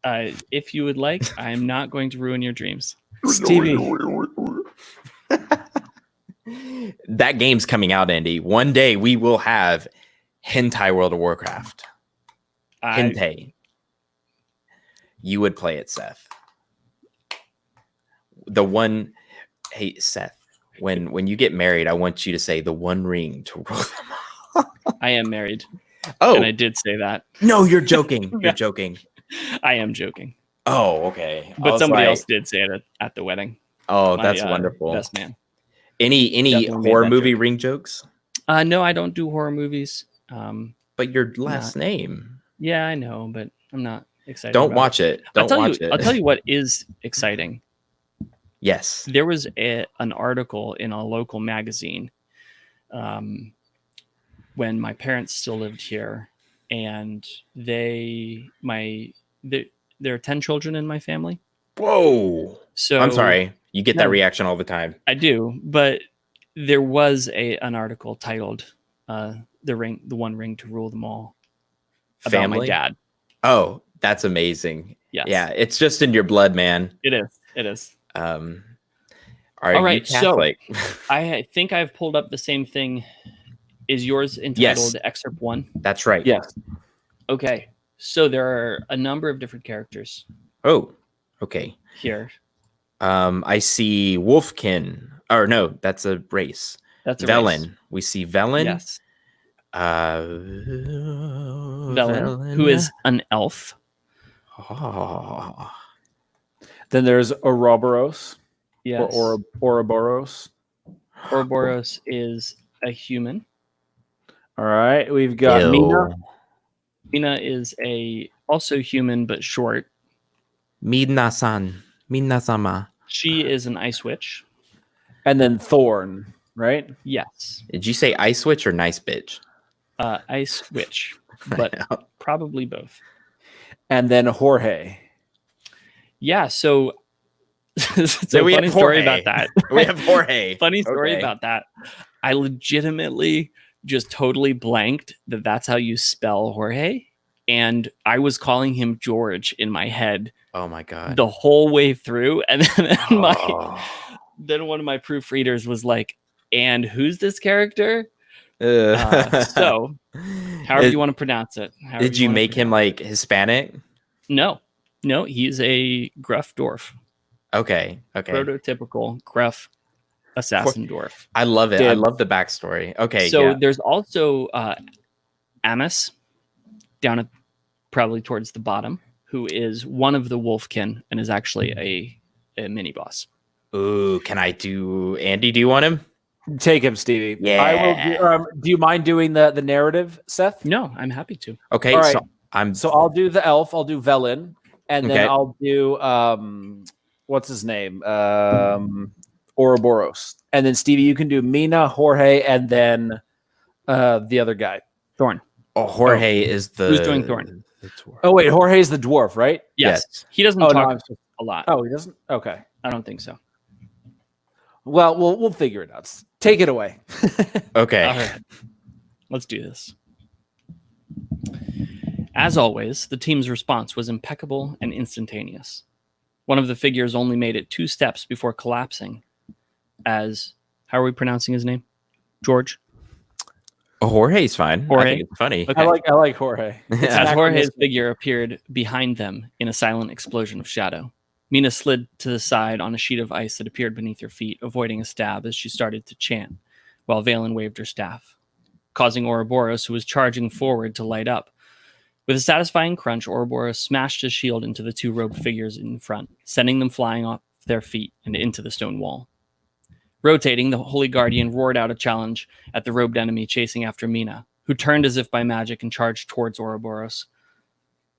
If you would like, I'm not going to ruin your dreams. Stevie. That game's coming out, Andy. One day we will have hentai World of Warcraft. Hentai. You would play it, Seth. The one. Hey, Seth. When you get married, I want you to say the one ring to rule them all. I am married. Oh, and I did say that. No, you're joking. You're joking. I am joking. Oh, okay. But somebody else did say it at the wedding. Oh, that's wonderful. Best man. Any horror movie ring jokes? No, I don't do horror movies. But your last name. Yeah, I know, but I'm not excited. Don't watch it. Don't watch it. I'll tell you what is exciting. Yes. There was an article in a local magazine when my parents still lived here, and there are 10 children in my family. Whoa. So I'm sorry. You get that reaction all the time. I do, but there was an article titled the one ring to rule them all about my dad. Oh, that's amazing. Yes. Yeah, it's just in your blood, man. It is. All right, you Catholic? So I think I've pulled up the same thing. Is yours entitled Excerpt 1? That's right. Yes. Okay. So there are a number of different characters. Oh, okay. Here. I see Wolfkin. Or no, that's a race. That's a Velen. race. We see Velen. Yes. Velen, who is an elf. Oh. Then there's Ouroboros. Yes. Or Ouroboros. Ouroboros is a human. All right. We've got Mina. Mina is also human but short. Mina-san. Mina-sama. She is an ice witch. And then Thorn, right? Yes. Did you say ice witch or nice bitch? Ice witch, but probably both. And then Jorge. Yeah, so it's a funny story about that. We have Jorge. Funny story about that. I legitimately just totally blanked that's how you spell Jorge. And I was calling him George in my head. Oh my God. The whole way through. And then then one of my proofreaders was like, and who's this character? So however you want to pronounce it. Did you make him like Hispanic? No, he's a gruff dwarf. Okay. Prototypical gruff assassin dwarf. I love it. I love the backstory. Okay. So there's also Amos down at probably towards the bottom, who is one of the Wolfkin and is actually a mini boss. Ooh, can I do Andy? Do you want him? Take him, Stevie. Yeah. I will do you mind doing the narrative, Seth? No, I'm happy to. Okay. Right. So I'll do the elf. I'll do Velen, and then I'll do what's his name? Ouroboros, and then Stevie, you can do Mina, Jorge, and then the other guy, Thorn. Oh, Jorge is the who's doing Thorn. Oh wait, Jorge's the dwarf, right? Yes. He doesn't talk a lot. Oh, he doesn't. Okay, I don't think so. Well, we'll figure it out. Take it away. Okay. All right. Let's do this. As always, the team's response was impeccable and instantaneous. One of the figures only made it 2 steps before collapsing as... How are we pronouncing his name? George? Jorge's fine. Jorge? I think it's funny. Okay. I like Jorge. Yeah. As Jorge's figure appeared behind them in a silent explosion of shadow, Mina slid to the side on a sheet of ice that appeared beneath her feet, avoiding a stab as she started to chant, while Valen waved her staff, causing Ouroboros, who was charging forward, to light up. With a satisfying crunch, Ouroboros smashed his shield into the 2 robed figures in front, sending them flying off their feet and into the stone wall. Rotating, the Holy Guardian roared out a challenge at the robed enemy chasing after Mina, who turned as if by magic and charged towards Ouroboros.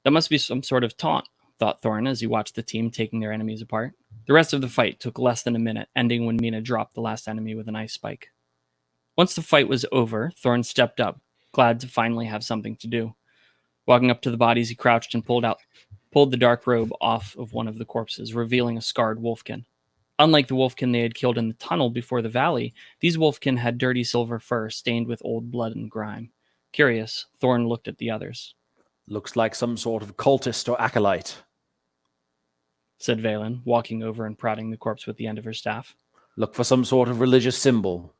That must be some sort of taunt, thought Thorn as he watched the team taking their enemies apart. The rest of the fight took less than a minute, ending when Mina dropped the last enemy with an ice spike. Once the fight was over, Thorn stepped up, glad to finally have something to do. Walking up to the bodies, he crouched and pulled the dark robe off of one of the corpses, revealing a scarred wolfkin. Unlike the wolfkin they had killed in the tunnel before the valley, these wolfkin had dirty silver fur stained with old blood and grime. Curious, Thorn looked at the others. Looks like some sort of cultist or acolyte, said Valen, walking over and prodding the corpse with the end of her staff. Look for some sort of religious symbol.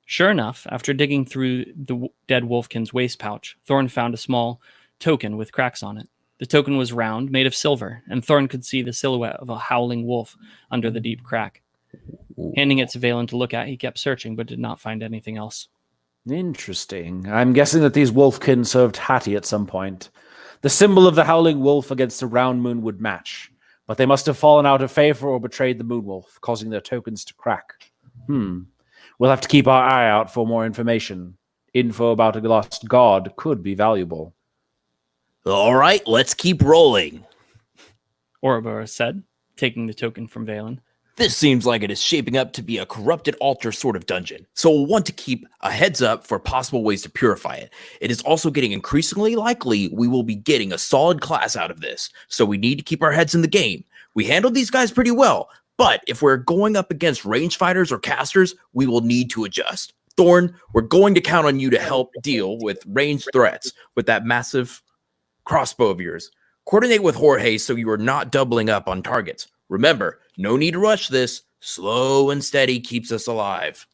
Sure enough, after digging through the dead wolfkin's waist pouch, Thorn found a small token with cracks on it. The token was round, made of silver, and Thorn could see the silhouette of a howling wolf under the deep crack. Handing it to Valen to look at, he kept searching, but did not find anything else. Interesting. I'm guessing that these wolfkin served Hattie at some point. The symbol of the howling wolf against the round moon would match, but they must have fallen out of favor or betrayed the moon wolf, causing their tokens to crack. We'll have to keep our eye out for more information. Info about a lost god could be valuable. All right, let's keep rolling, Ouroboros said, taking the token from Valen. This seems like it is shaping up to be a corrupted altar sort of dungeon, so we'll want to keep a heads up for possible ways to purify it. It is also getting increasingly likely we will be getting a solid class out of this, so we need to keep our heads in the game. We handled these guys pretty well, but if we're going up against range fighters or casters, we will need to adjust. Thorn, we're going to count on you to help deal with ranged threats with that massive crossbow of yours. Coordinate with Jorge so you are not doubling up on targets. Remember, no need to rush this. Slow and steady keeps us alive.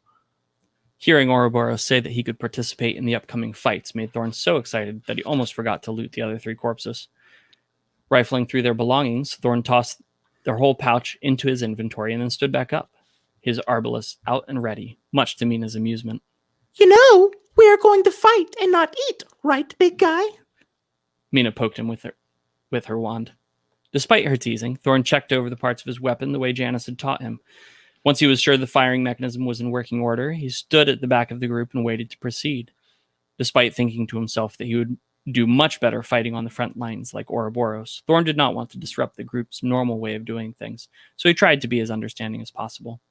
Hearing Ouroboros say that he could participate in the upcoming fights made Thorn so excited that he almost forgot to loot the other 3 corpses. Rifling through their belongings, Thorn tossed their whole pouch into his inventory and then stood back up, his arbalist out and ready, much to Mina's amusement. You know, we are going to fight and not eat, right, big guy? Mina poked him with her wand. Despite her teasing, Thorn checked over the parts of his weapon the way Janice had taught him. Once he was sure the firing mechanism was in working order, he stood at the back of the group and waited to proceed. Despite thinking to himself that he would do much better fighting on the front lines like Ouroboros, Thorn did not want to disrupt the group's normal way of doing things, so he tried to be as understanding as possible.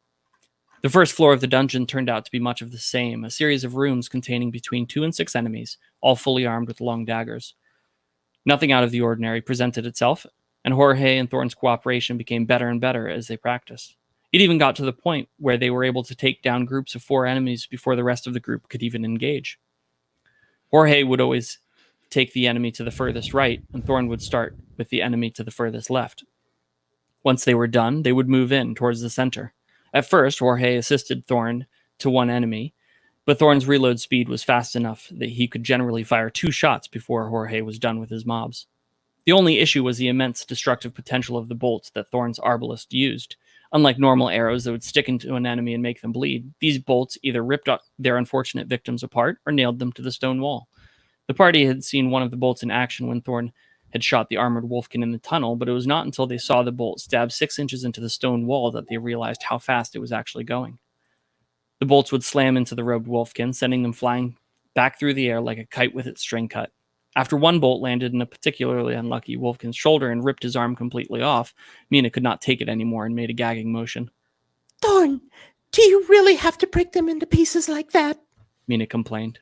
The first floor of the dungeon turned out to be much of the same, a series of rooms containing between 2 and 6 enemies, all fully armed with long daggers. Nothing out of the ordinary presented itself, and Jorge and Thorn's cooperation became better and better as they practiced. It even got to the point where they were able to take down groups of 4 enemies before the rest of the group could even engage. Jorge would always take the enemy to the furthest right, and Thorn would start with the enemy to the furthest left. Once they were done, they would move in towards the center. At first, Jorge assisted Thorn to one enemy, but Thorn's reload speed was fast enough that he could generally fire 2 shots before Jorge was done with his mobs. The only issue was the immense destructive potential of the bolts that Thorn's arbalist used. Unlike normal arrows that would stick into an enemy and make them bleed, these bolts either ripped their unfortunate victims apart or nailed them to the stone wall. The party had seen one of the bolts in action when Thorn had shot the armored wolfkin in the tunnel, but it was not until they saw the bolt stab 6 inches into the stone wall that they realized how fast it was actually going. The bolts would slam into the robed wolfkin, sending them flying back through the air like a kite with its string cut. After one bolt landed in a particularly unlucky wolfkin's shoulder and ripped his arm completely off, Mina could not take it anymore and made a gagging motion. Thorn, do you really have to break them into pieces like that? Mina complained.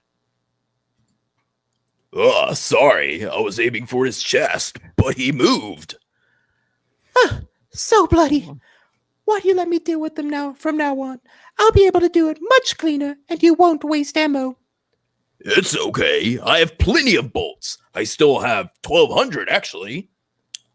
Sorry, I was aiming for his chest, but he moved. So bloody. Why do you let me deal with them now from now on? I'll be able to do it much cleaner, and you won't waste ammo. It's okay. I have plenty of bolts. I still have 1,200, actually.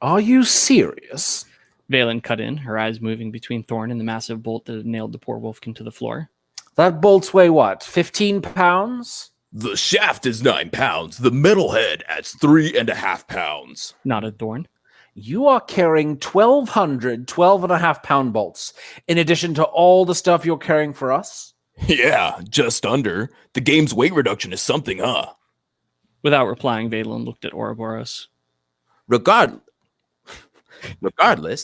Are you serious? Valen cut in, her eyes moving between Thorn and the massive bolt that had nailed the poor wolfkin to the floor. That bolts weigh what, 15 pounds? The shaft is 9 pounds. The metal head adds 3.5 pounds. Nodded Thorn. You are carrying 1,200 12.5-pound bolts, in addition to all the stuff you're carrying for us? Yeah, just under. The game's weight reduction is something, huh? Without replying, Valen looked at Ouroboros. Regardless,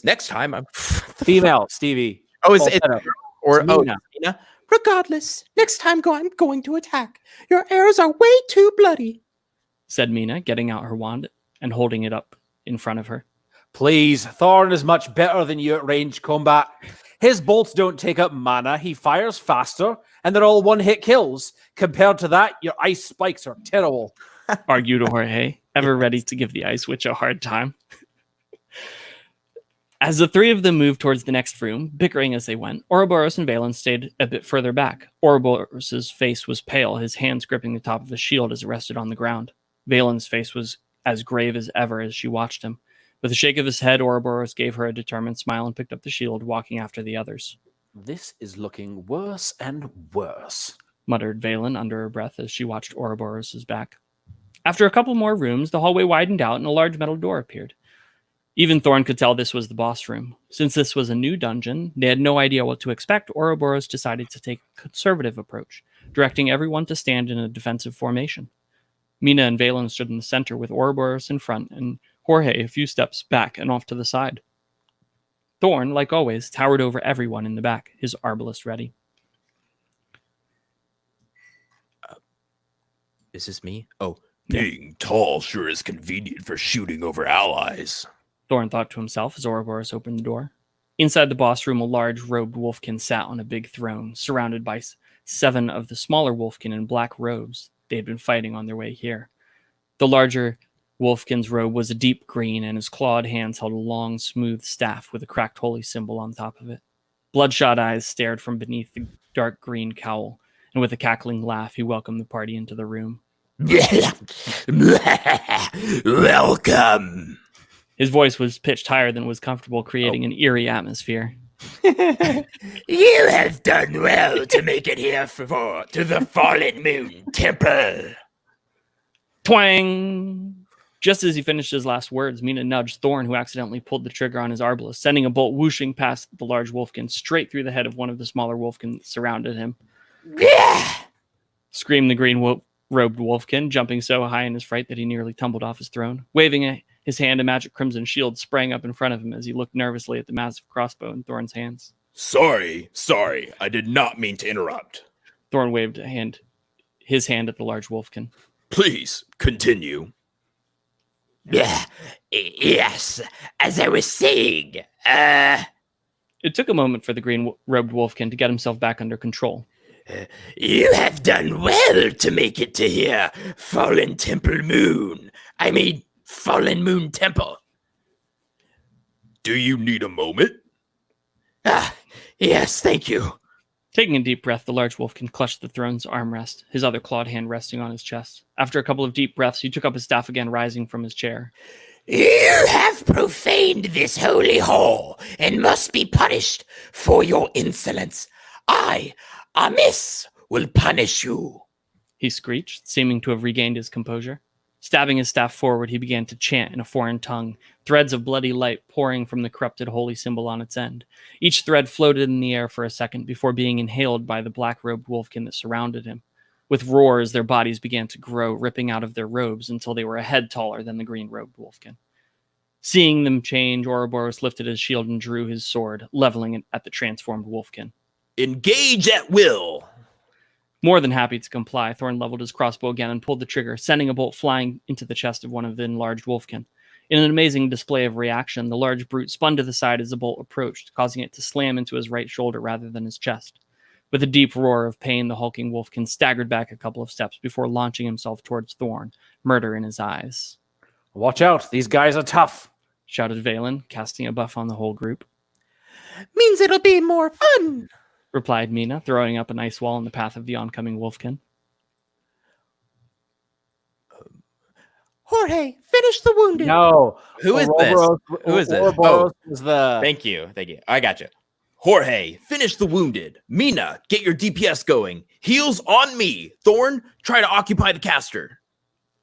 next time I'm Female, Stevie. Oh, is Falsetto. it or It's oh, Mina. Mina? Regardless, next time I'm going to attack. Your arrows are way too bloody. Said Mina, getting out her wand and holding it up in front of her. Please, Thorn is much better than you at range combat. His bolts don't take up mana, he fires faster, and they're all one-hit kills. Compared to that, your ice spikes are terrible. Argued Jorge, ever ready to give the Ice Witch a hard time. As the three of them moved towards the next room, bickering as they went, Ouroboros and Valen stayed a bit further back. Ouroboros' face was pale, his hands gripping the top of his shield as it rested on the ground. Valen's face was as grave as ever as she watched him. With a shake of his head, Ouroboros gave her a determined smile and picked up the shield, walking after the others. This is looking worse and worse, muttered Valen under her breath as she watched Ouroboros' back. After a couple more rooms, the hallway widened out and a large metal door appeared. Even Thorn could tell this was the boss room. Since this was a new dungeon, they had no idea what to expect. Ouroboros decided to take a conservative approach, directing everyone to stand in a defensive formation. Mina and Valen stood in the center with Ouroboros in front and Jorge a few steps back and off to the side. Thorn, like always, towered over everyone in the back, his arbalest ready. Is this me? Oh, Being tall sure is convenient for shooting over allies. Thorn thought to himself as Ouroboros opened the door. Inside the boss room, a large robed wolfkin sat on a big throne, surrounded by 7 of the smaller wolfkin in black robes they had been fighting on their way here. The larger wolfkin's robe was a deep green, and his clawed hands held a long, smooth staff with a cracked holy symbol on top of it. Bloodshot eyes stared from beneath the dark green cowl, and with a cackling laugh, he welcomed the party into the room. Welcome. His voice was pitched higher than was comfortable, creating an eerie atmosphere. You have done well to make it here to the Fallen Moon Temple. Twang! Just as he finished his last words, Mina nudged Thorn, who accidentally pulled the trigger on his arbalest, sending a bolt whooshing past the large wolfkin straight through the head of one of the smaller wolfkin that surrounded him. Screamed the green-robed wolfkin, jumping so high in his fright that he nearly tumbled off his throne. Waving his hand, a magic crimson shield sprang up in front of him as he looked nervously at the massive crossbow in Thorn's hands. Sorry. I did not mean to interrupt. Thorn waved his hand at the large wolfkin. Please, continue. Yes, as I was saying, It took a moment for the green-robed wolfkin to get himself back under control. you have done well to make it to here, Fallen Moon Temple. Do you need a moment? Yes, thank you. Taking a deep breath, the large wolfkin clutched the throne's armrest, his other clawed hand resting on his chest. After a couple of deep breaths, he took up his staff again, rising from his chair. You have profaned this holy hall and must be punished for your insolence. I, Amiss, will punish you. He screeched, seeming to have regained his composure. Stabbing his staff forward, he began to chant in a foreign tongue, threads of bloody light pouring from the corrupted holy symbol on its end. Each thread floated in the air for a second before being inhaled by the black-robed wolfkin that surrounded him. With roars, their bodies began to grow, ripping out of their robes until they were a head taller than the green-robed wolfkin. Seeing them change, Ouroboros lifted his shield and drew his sword, leveling it at the transformed wolfkin. Engage at will. More than happy to comply, Thorn leveled his crossbow again and pulled the trigger, sending a bolt flying into the chest of one of the enlarged wolfkin. In an amazing display of reaction, the large brute spun to the side as the bolt approached, causing it to slam into his right shoulder rather than his chest. With a deep roar of pain, the hulking wolfkin staggered back a couple of steps before launching himself towards Thorn, murder in his eyes. Watch out, these guys are tough, shouted Valen, casting a buff on the whole group. Means it'll be more fun, replied Mina, throwing up an ice wall in the path of the oncoming wolfkin. Jorge, finish the wounded. No. Who is this? Who is this? Ouroboros was the. Thank you. I got you. Jorge, finish the wounded. Mina, get your DPS going. Heals on me. Thorn, try to occupy the caster.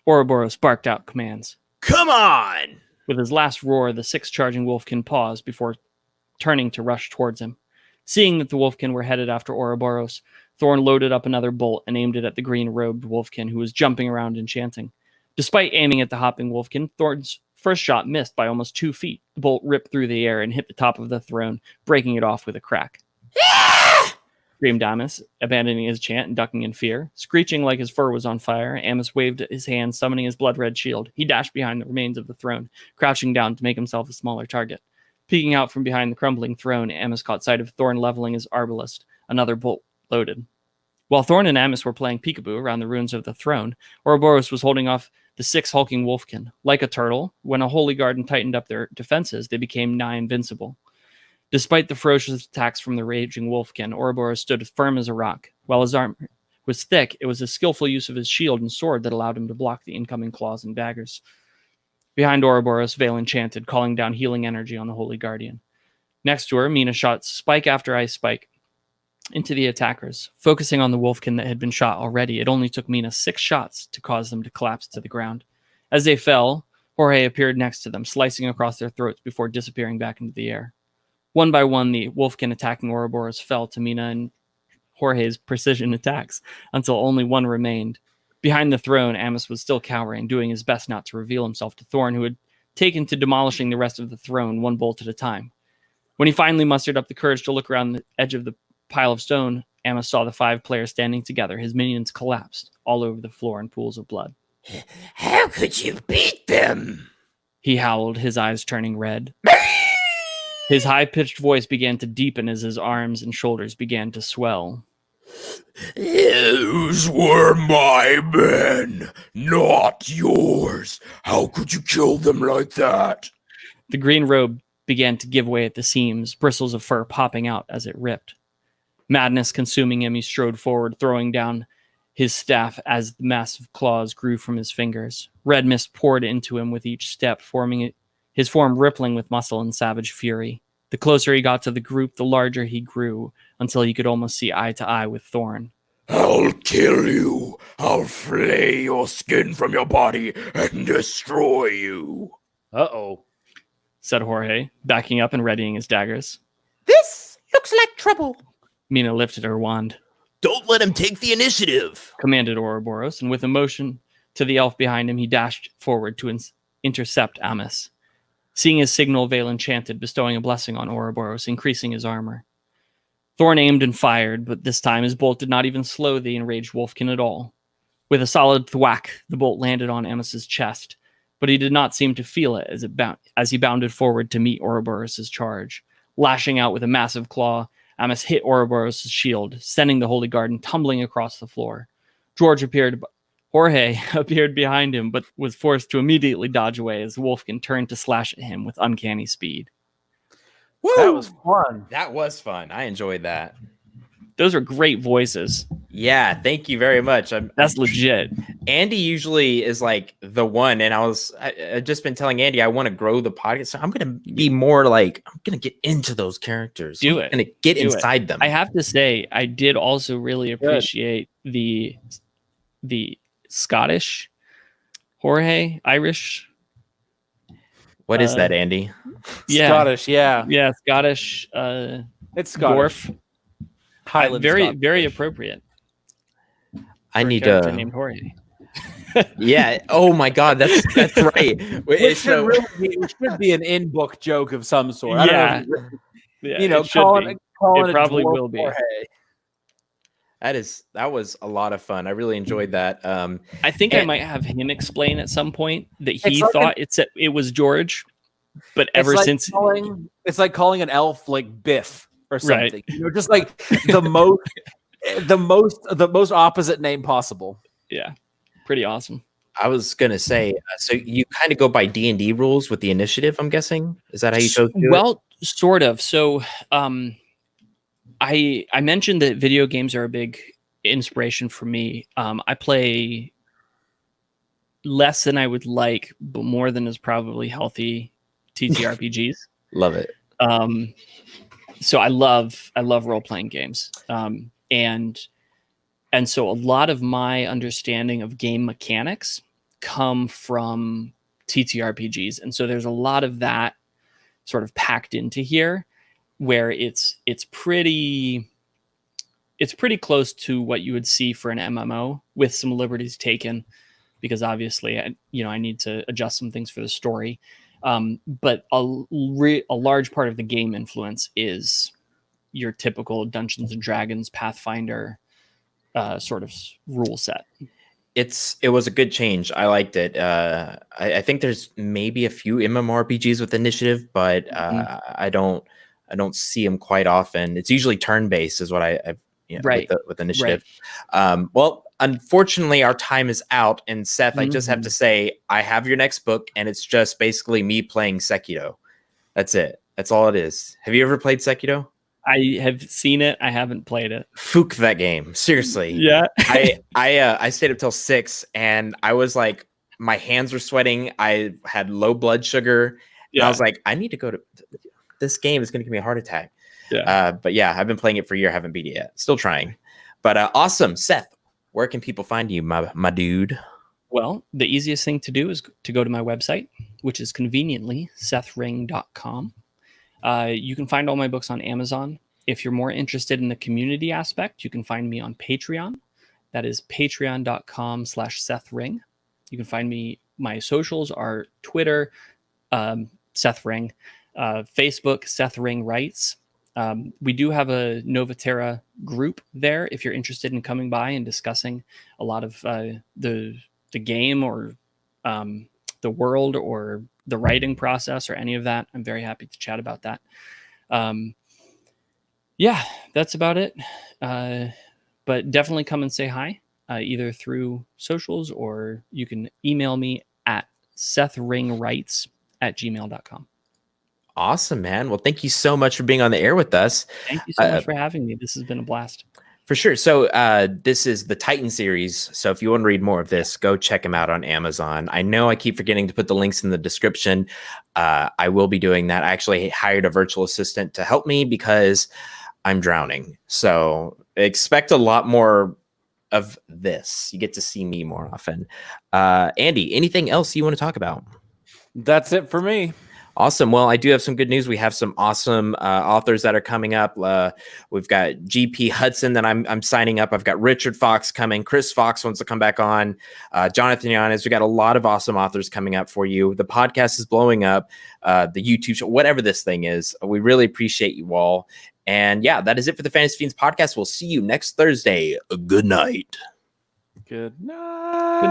Ouroboros barked out commands. Come on! With his last roar, the 6 charging wolfkin paused before turning to rush towards him. Seeing that the wolfkin were headed after Ouroboros, Thorn loaded up another bolt and aimed it at the green-robed wolfkin who was jumping around and chanting. Despite aiming at the hopping wolfkin, Thorn's first shot missed by almost 2 feet. The bolt ripped through the air and hit the top of the throne, breaking it off with a crack. Screamed Amos, abandoning his chant and ducking in fear. Screeching like his fur was on fire, Amos waved his hand, summoning his blood-red shield. He dashed behind the remains of the throne, crouching down to make himself a smaller target. Peeking out from behind the crumbling throne, Amos caught sight of Thorn leveling his arbalist, another bolt loaded. While Thorn and Amos were playing peekaboo around the ruins of the throne, Ouroboros was holding off the 6 hulking wolfkin. Like a turtle, when a holy garden tightened up their defenses, they became nigh invincible. Despite the ferocious attacks from the raging wolfkin, Ouroboros stood firm as a rock. While his arm was thick, it was a skillful use of his shield and sword that allowed him to block the incoming claws and daggers. Behind Ouroboros, Valen chanted, calling down healing energy on the Holy Guardian. Next to her, Mina shot spike after ice spike into the attackers. Focusing on the wolfkin that had been shot already, it only took Mina 6 shots to cause them to collapse to the ground. As they fell, Jorge appeared next to them, slicing across their throats before disappearing back into the air. One by one, the wolfkin attacking Ouroboros fell to Mina and Jorge's precision attacks, until only one remained. Behind the throne, Amos was still cowering, doing his best not to reveal himself to Thorn, who had taken to demolishing the rest of the throne one bolt at a time. When he finally mustered up the courage to look around the edge of the pile of stone, Amos saw the 5 players standing together. His minions collapsed all over the floor in pools of blood. How could you beat them? He howled, his eyes turning red. His high-pitched voice began to deepen as his arms and shoulders began to swell. Those were my men, not yours. How could you kill them like that? The green robe began to give way at the seams, bristles of fur popping out as it ripped. Madness consuming him, he strode forward, throwing down his staff as the massive claws grew from his fingers. Red mist poured into him with each step, his form rippling with muscle and savage fury. The closer he got to the group, the larger he grew, until he could almost see eye to eye with Thorn. I'll kill you. I'll flay your skin from your body and destroy you. Uh-oh, said Jorge, backing up and readying his daggers. This looks like trouble. Mina lifted her wand. Don't let him take the initiative, commanded Ouroboros, and with a motion to the elf behind him, he dashed forward to intercept Amos. Seeing his signal, Valen chanted, bestowing a blessing on Ouroboros, increasing his armor. Thorn aimed and fired, but this time his bolt did not even slow the enraged wolfkin at all. With a solid thwack, the bolt landed on Amos's chest, but he did not seem to feel it as he bounded forward to meet Ouroboros' charge. Lashing out with a massive claw, Amos hit Ouroboros' shield, sending the Holy Garden tumbling across the floor. Jorge appeared behind him, but was forced to immediately dodge away as the wolfkin turned to slash at him with uncanny speed. Woo! That was fun. That was fun. I enjoyed that. Those are great voices. Yeah, thank you very much. That's legit. Andy usually is like the one, and I've just been telling Andy I want to grow the podcast. So I'm gonna be more like I'm gonna get into those characters. I'm gonna get inside them. I have to say, I did also really appreciate the Scottish Jorge, Irish. What is that, Andy? Yeah, Scottish. Yeah, Scottish. It's Scottish. Dwarf. Highland very, Scottish. very appropriate. I need to named Jorge. Yeah. Oh my God, that's right. It should be an in-book joke of some sort. I don't know Yeah, you know, calling it probably will be. Jorge. That was a lot of fun. I really enjoyed that. I think I might have him explain at some point that he thought it was George, but ever since it's like calling an elf like Biff or something. Right. You know, just like the most opposite name possible. Yeah, pretty awesome. I was gonna say, so you kind of go by D&D rules with the initiative. I'm guessing, is that how you chose to do it? Well, sort of. So, I mentioned that video games are a big inspiration for me. I play less than I would like, but more than is probably healthy TTRPGs. Love it. So I love role playing games, and so a lot of my understanding of game mechanics come from TTRPGs, and so there's a lot of that sort of packed into here, where it's pretty close to what you would see for an MMO, with some liberties taken, because obviously I need to adjust some things for the story. But a large part of the game influence is your typical Dungeons and Dragons, Pathfinder sort of rule set. It was a good change. I liked it. I think there's maybe a few MMORPGs with initiative, but I don't see them quite often. It's usually turn based, is what I right with initiative. Right. Well, unfortunately, our time is out. And Seth, I just have to say, I have your next book, and it's just basically me playing Sekiro. That's it. That's all it is. Have you ever played Sekiro? I have seen it. I haven't played it. Fook that game. Seriously. Yeah. I stayed up till 6, and I was like, my hands were sweating. I had low blood sugar. Yeah. And I was like, I need to go to this game. Is going to give me a heart attack. Yeah. But yeah, I've been playing it for a year. Haven't beat it yet. Still trying. But awesome. Seth, where can people find you, my dude? Well, the easiest thing to do is to go to my website, which is conveniently sethring.com. You can find all my books on Amazon. If you're more interested in the community aspect, you can find me on Patreon. That is patreon.com/Seth Ring. You can find me. My socials are Twitter, Seth Ring, Facebook, Seth Ring Writes. We do have a Novaterra group there if you're interested in coming by and discussing a lot of the game or the world or the writing process or any of that. I'm very happy to chat about that. Yeah, that's about it. But definitely come and say hi, either through socials, or you can email me at sethringwrites@gmail.com. Awesome, man. Well, thank you so much for being on the air with us. Thank you so much for having me. This has been a blast. For sure. So this is the Titan series. So if you want to read more of this, go check them out on Amazon. I know I keep forgetting to put the links in the description. I will be doing that. I actually hired a virtual assistant to help me because I'm drowning. So expect a lot more of this. You get to see me more often. Andy, anything else you want to talk about? That's it for me. Awesome. Well, I do have some good news. We have some awesome authors that are coming up. We've got GP Hudson that I'm signing up. I've got Richard Fox coming. Chris Fox wants to come back on. Jonathan Yanez. We got a lot of awesome authors coming up for you. The podcast is blowing up. The YouTube show, whatever this thing is. We really appreciate you all. And yeah, that is it for the Fantasy Fiends podcast. We'll see you next Thursday. Good night. Good night.